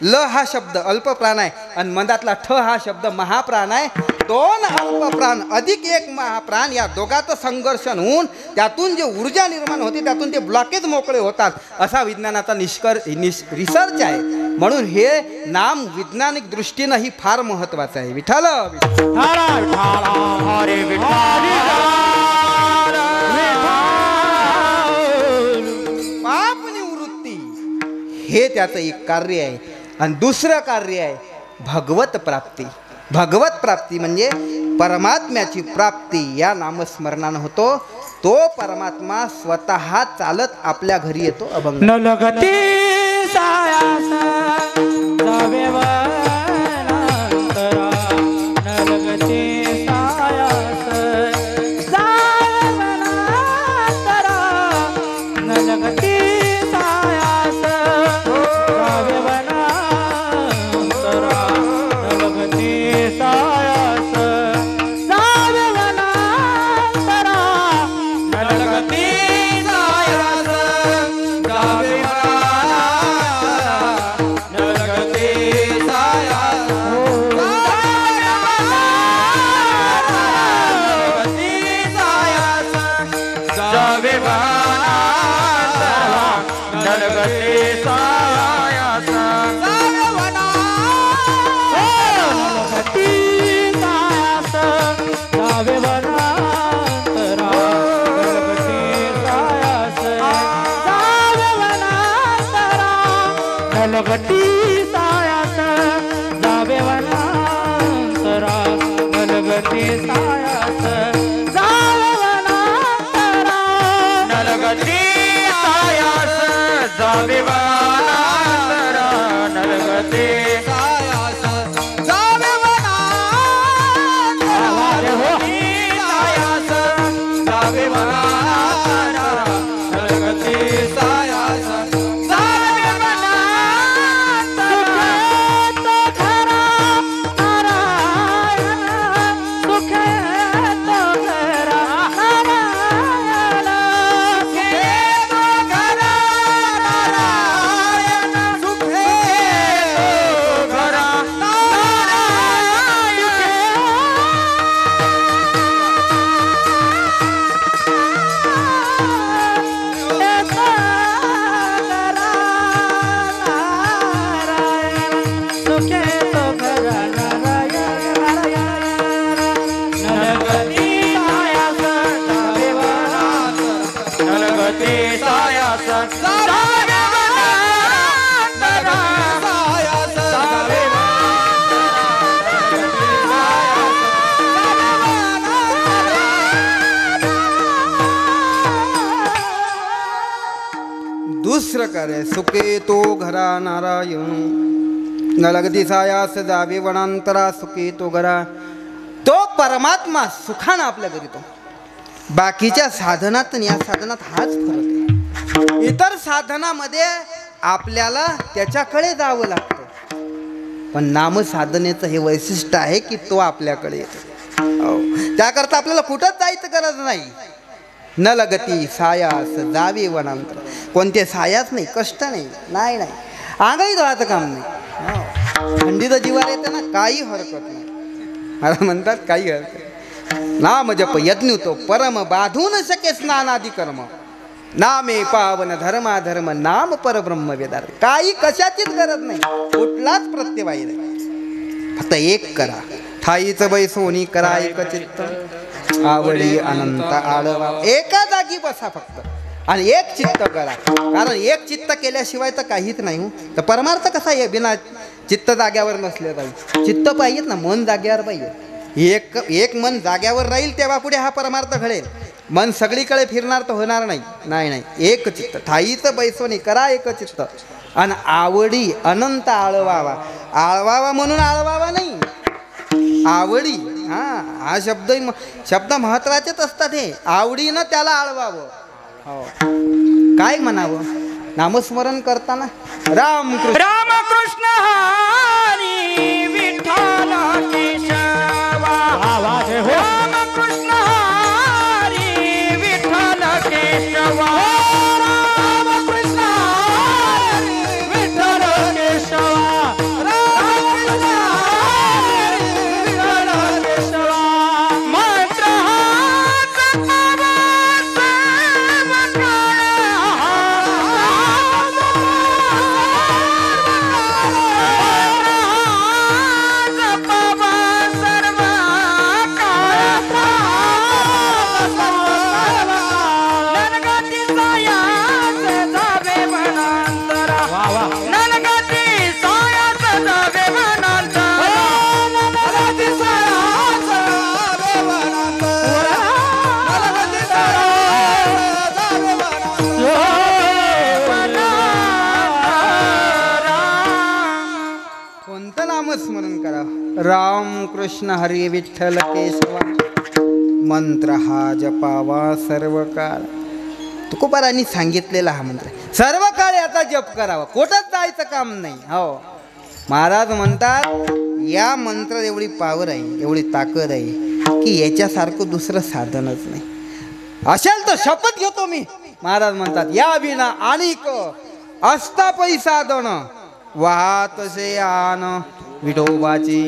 A: ल हा शब्द अल्पप्राण आहे, आणि मधातला ठ हा शब्द महाप्राण आहे. 2 अल्पप्राण अधिक 1 महाप्राण या दोघांचं संघर्षण होऊन त्यातून जे ऊर्जा निर्माण होते त्यातून ते ब्लॉकेज मोकळे होतात, असा विज्ञानाचा रिसर्च आहे. म्हणून हे नाम वैज्ञानिक दृष्टीनंही फार महत्त्वाचं आहे. विठ्ठल पाप निवृत्ती हे त्याचं एक कार्य आहे. आणि दुसरं कार्य आहे भगवत प्राप्ती. भगवत प्राप्ती म्हणजे परमात्म्याची प्राप्ती या नामस्मरणानं होतो. तो परमात्मा स्वतः चालत आपल्या घरी येतो. अभंग
B: न लगती सायास जावे वनांतरा, न लगती सायास जावे वनांतरा, न लगती सायास जावे वनांतरा, न लगती सायास जावे वनांतरा, न लगती सायास जावे लगती सायास जावे वनांतरा, लगती सायास जावे वनांतरा, लगती सायास जावे वनांतरा, लगती सायास जावे वनांतरा, लगती सायास जावे वनांतरा, लगती सायास
A: दुसरं कार्य सुखे तो घरा नारायण. न लगती सायास जावे वनांतरा सुखी तो घरा. तो परमात्मा सुखानं आपल्या घरी तो. बाकीच्या साधनात आणि या साधनात हाच फरक आहे. इतर साधनामध्ये आपल्याला त्याच्याकडे जावं लागतं, पण नामसाधनेचं हे वैशिष्ट्य आहे की तो आपल्याकडे येतो. त्याकरता आपल्याला कुठंच जायचं गरज नाही. न लगती सायास जावे वनांतर. कोणते सायास नाही, कष्ट नाही, नाही नाही अंगाई धुवायचं काम नाही. थंडीचं जीवार येतं ना, काही हरकत नाही. मला म्हणतात काही हरकत नाही. नाम जप यज्ञ तो परम बाधू न शके स्नानादी कर्म. नामे पावन धर्माधर्म नाम परब्रह्म वेदार. काही कशाचीच गरज नाही, कुठलाच प्रत्यवाय नाही. फक्त एक करा. ठाईचं बैसोनी करा एक चित्त, आवडी अनंत आळवा. एका जागी बसा फक्त आणि एक चित्त करा. कारण एक चित्त केल्याशिवाय तर काहीच नाही. तर परमार्थ कसा आहे? बिना चित्त जाग्यावर नसले पाहिजे. चित्त पाहिजेत ना, मन जाग्यावर पाहिजे. एक मन जाग्यावर राहील तेव्हा पुढे हा परमार्थ घडेल. मन सगळीकडे फिरणार तर होणार नाही. नाही नाही, एक चित्त. ठाईचं बैसोनी करा एक चित्त आणि आवडी अनंत आळवावा. आळवावा म्हणून आळवावा नाही, आवडी. हा शब्द महत्वाचेच असतात. हे आवडीनं त्याला आळवावं. हो, काय म्हणावं? नामस्मरण करताना रामकृष्ण
B: रामकृष्ण हरी विठ्ठल केशवा. रामकृष्ण हरी विठ्ठल केशवा. रामकृष्ण हरी विठ्ठल केशवा. रामकृष्ण हरी विठ्ठल केशवा. मंत्र
A: राम कृष्ण हरी विठ्ठल केशवा. मंत्र हा जपावा सर्व काळ. तुकोबारांनी सांगितलेला हा मंत्र सर्व काळ याचा जप करावा, कुठंच जायचं काम नाही. हो, महाराज म्हणतात या मंत्रात एवढी पावर आहे, एवढी ताकद आहे की याच्यासारखं दुसरं साधनच नाही. असेल तर शपथ घेतो मी. महाराज म्हणतात या विना आणिक अस्तापै साधन वाहतसे आन विठोबाची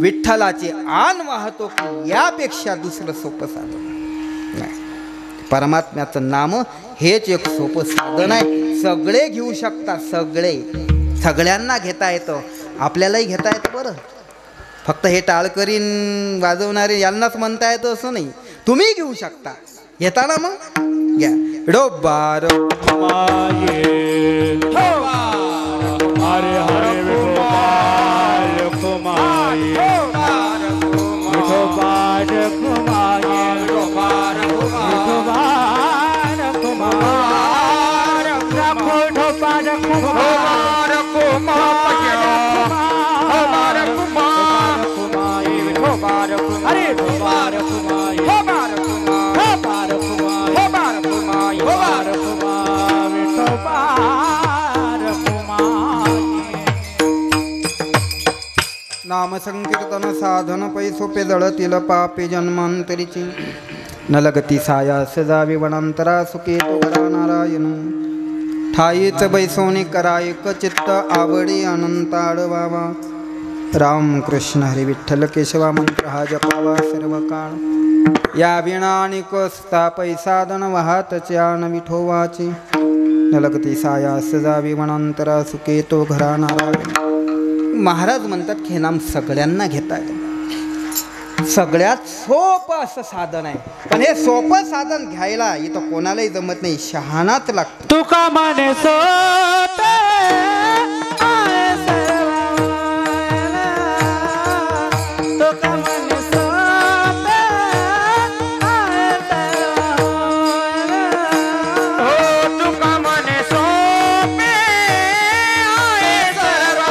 A: विठ्ठलाची आन वाहतो की यापेक्षा दुसरं सोपं साधन नाही. परमात्म्याचं नाम हेच एक सोपं साधन आहे. सगळे घेऊ शकतात, सगळ्यांना घेता येतं. आपल्यालाही घेता येतं. बरं, फक्त हे टाळकरीन वाजवणारे यांनाच म्हणता येतं असं नाही. तुम्ही घेऊ शकता. घेता ना? मग घ्या. डोबार
B: हरे हरे विठोबार कुमार विठोबार कुमार विठोबार कुमार कुमार विठोबार कुमार कुमार कुमार विठोबार हरे विठोबार कुमार विठोबार कुमार विठोबार कुमार विठोबार.
A: नाम संकीर्तन साधन पै सोपे जळतील पापे जन्मांतरीची. न लगती सायास जावे वनांतरा सुखे तो नारायण. ठाईच बैसोनी करा एक चित्त आवडी अनंत आळवावा. राम कृष्ण हरी विठ्ठल केशवा मंत्र हा जपावा सर्व काळ. या विणानिक स्थापै साधन वाहतचे आन विठोवाची. न लगती सायास जावे वनांतरा सुखे तो घरा नारायण. महाराज म्हणतात की हे नाम सगळ्यांना घेता येतं. सगळ्यात सोपं असं साधन आहे. पण हे सोपं साधन घ्यायला इथं कोणालाही जमत नाही, शहाणाच लागतं.
B: तुका म्हणे सोपे आहे सर्व. तुका म्हणे सोपे आहे सर्व. हो तुका म्हणे सोपे आहे सर्व.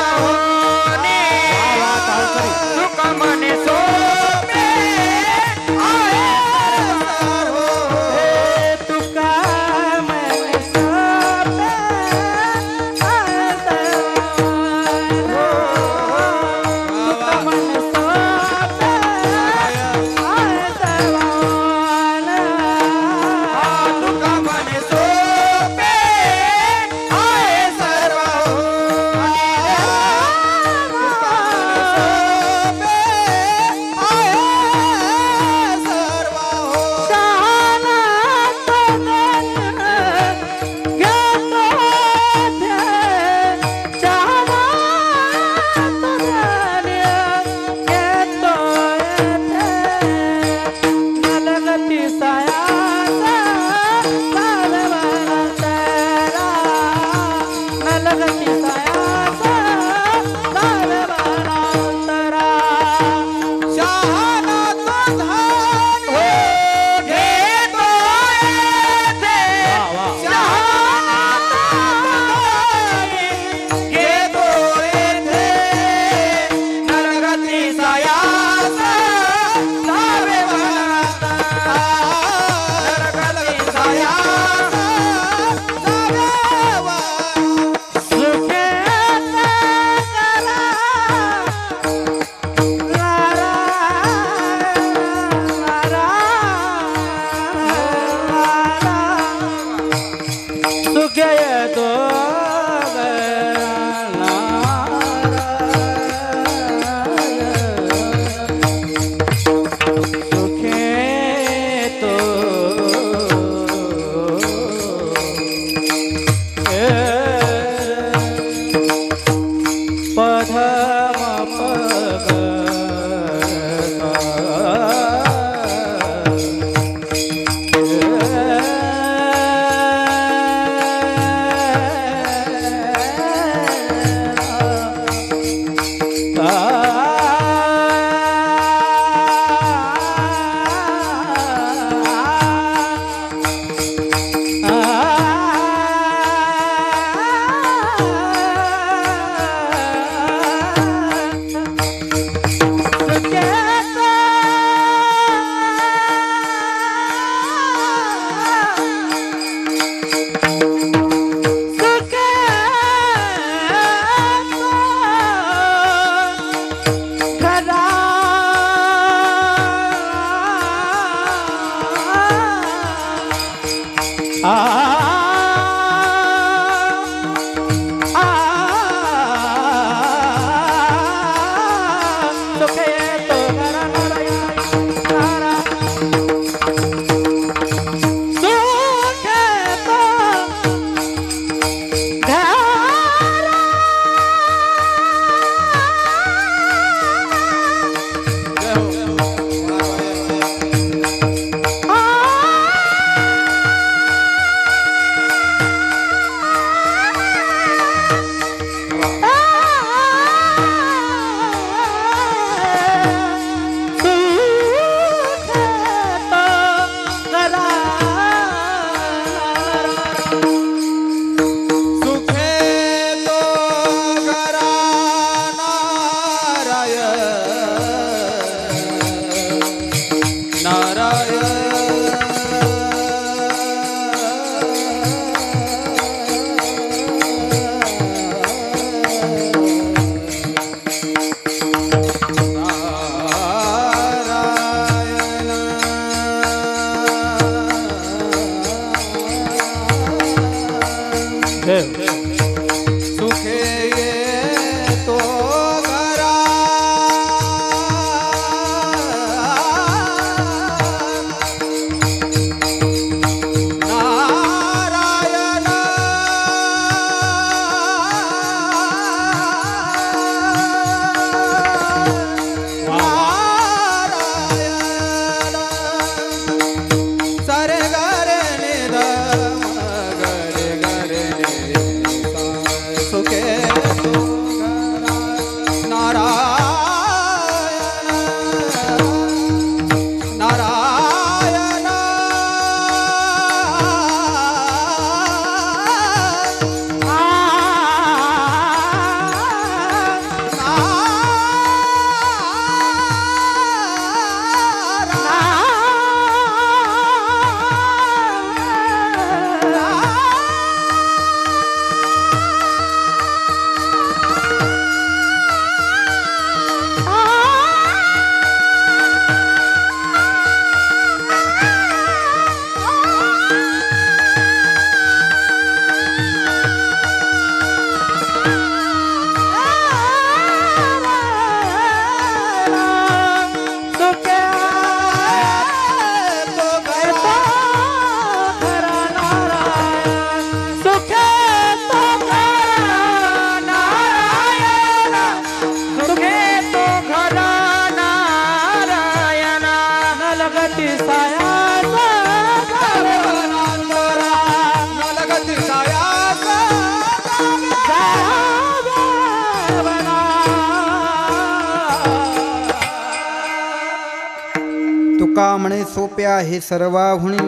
A: तुका म्हणे सोप्या हे सर्वाहुणी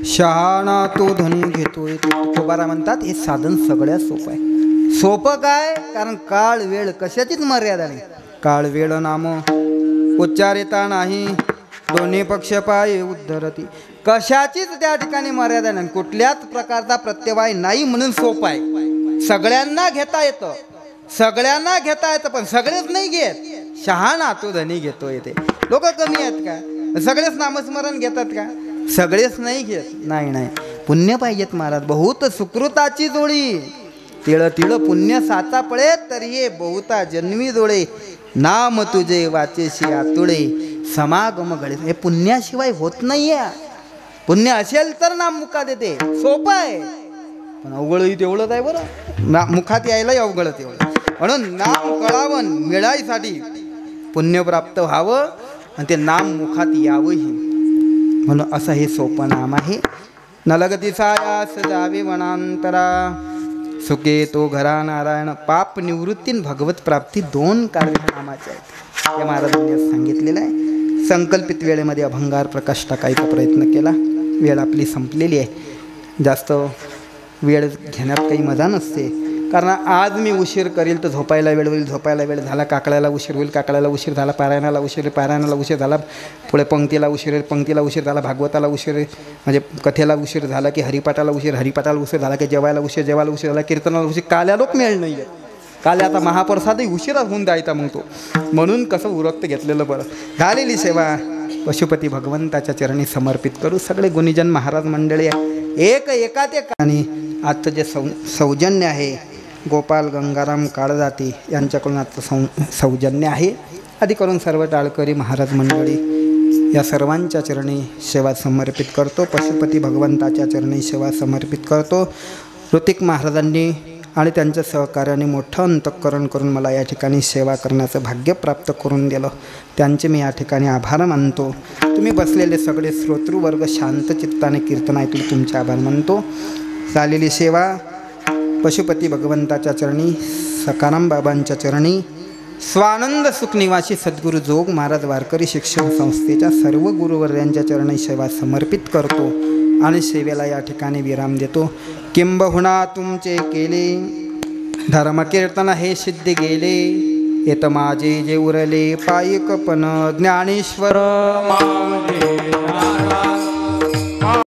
A: शहाणा तो धनी घेतोय. तुकोबारा म्हणतात हे साधन सगळ्यात सोपं आहे. सोपं काय? कारण काळ वेळ कशाचीच मर्यादा नाही. काळ वेळ नाम उच्चारिता नाही, दोन्ही पक्ष पाय उद्धरती. कशाचीच त्या ठिकाणी मर्यादा नाही, कुठल्याच प्रकारचा प्रत्यवाय नाही म्हणून सोपं आहे. सगळ्यांना घेता येतं, सगळ्यांना घेता येतं, पण सगळेच नाही घेत. शहाणा तो धनी घेतो येते. लोक कमी आहेत का? सगळेच नामस्मरण घेतात का? सगळेच नाही घेत. नाही नाही, पुण्य पाहिजेत महाराज. बहुत सुकृताची जोडी, तिळ तिळ पुण्य साचा पळे, तर ये बहुता जन्मी जोडे. नाम तुझे वाचेशी आतुळे, समागम घडे. हे पुण्याशिवाय होत नाहीये. पुण्य असेल तर नाम मुखात येते. सोपं आहे, पण अवघडही तेवढंच आहे बरं. मुखात यायलाही अवघड तेवढं. म्हणून नाम कळावं, मिळायसाठी पुण्य प्राप्त व्हावं आणि ते नाम मुखात यावंही, म्हणून असं हे सोपं नाम आहे. नलगतीचा यास जावे वनांतरा, सुखे तो घरा नारायण. पाप निवृत्ती भगवत प्राप्ती दोन कार्य नामाचे आहेत. हे महाराजांनी सांगितलेलं आहे. संकल्पित वेळेमध्ये अभंगार प्रकाश टाकायचा प्रयत्न केला. वेळ आपली संपलेली आहे. जास्त वेळ घेण्यात काही मजा नसते, कारण आज मी उशीर करील तर झोपायला वेळ होईल, झोपायला वेळ झाला, काकड्याला उशीर होईल, काकड्याला उशीर झाला, पारायणाला उशीर होईल, पारायणाला उशीर झाला, पुढे पंक्तीला उशीर होईल, पंक्तीला उशीर झाला, भागवताला उशीर म्हणजे कथेला उशीर झाला की हरिपाठाला उशीर, हरिपाठाला उशीर झाला की जेवायला उशीर, जेवायला उशीर झाला किर्तनाला उशीर. काल्यालोक मिळेल नाही आहे. काल आता महाप्रसादही उशिरा होऊन द्यायचा मग तो. म्हणून कसं उरक्त घेतलेलं बरं. झालेली सेवा पशुपती भगवंताच्या चरणी समर्पित करू. सगळे गुणीजन महाराज मंडळी एक एकात एक. आणि आजचं जे सौजन्य आहे गोपाल गंगाराम काळजाती यांच्याकडून आजचं सौजन्य आहे. आधी करून सर्व टाळकरी महाराज मंडळी या सर्वांच्या चरणी सेवा समर्पित करतो. पशुपती भगवंताच्या चरणी सेवा समर्पित करतो. ऋतिक महाराजांनी आणि त्यांच्या सहकार्याने मोठं अंतःकरण करून मला या ठिकाणी सेवा करण्याचं भाग्य प्राप्त करून दिलं. त्यांचे मी या ठिकाणी आभार मानतो. तुम्ही बसलेले सगळे श्रोतृवर्ग शांत चित्ताने कीर्तन ऐकले तुमचे आभार मानतो. झालेली सेवा पशुपती भगवंताच्या चरणी, सकाराम बाबांच्या चरणी, स्वानंद सुखनिवासी सद्गुरू जोग महाराज वारकरी शिक्षण संस्थेच्या सर्व गुरुवर्यांच्या चरणी सेवा समर्पित करतो आणि सेवेला या ठिकाणी विराम देतो. किंबहुना तुमचे केले धर्मकीर्तन हे सिद्ध गेले, येत माझे जे उरले पायिकपण ज्ञानेश्वर मावले.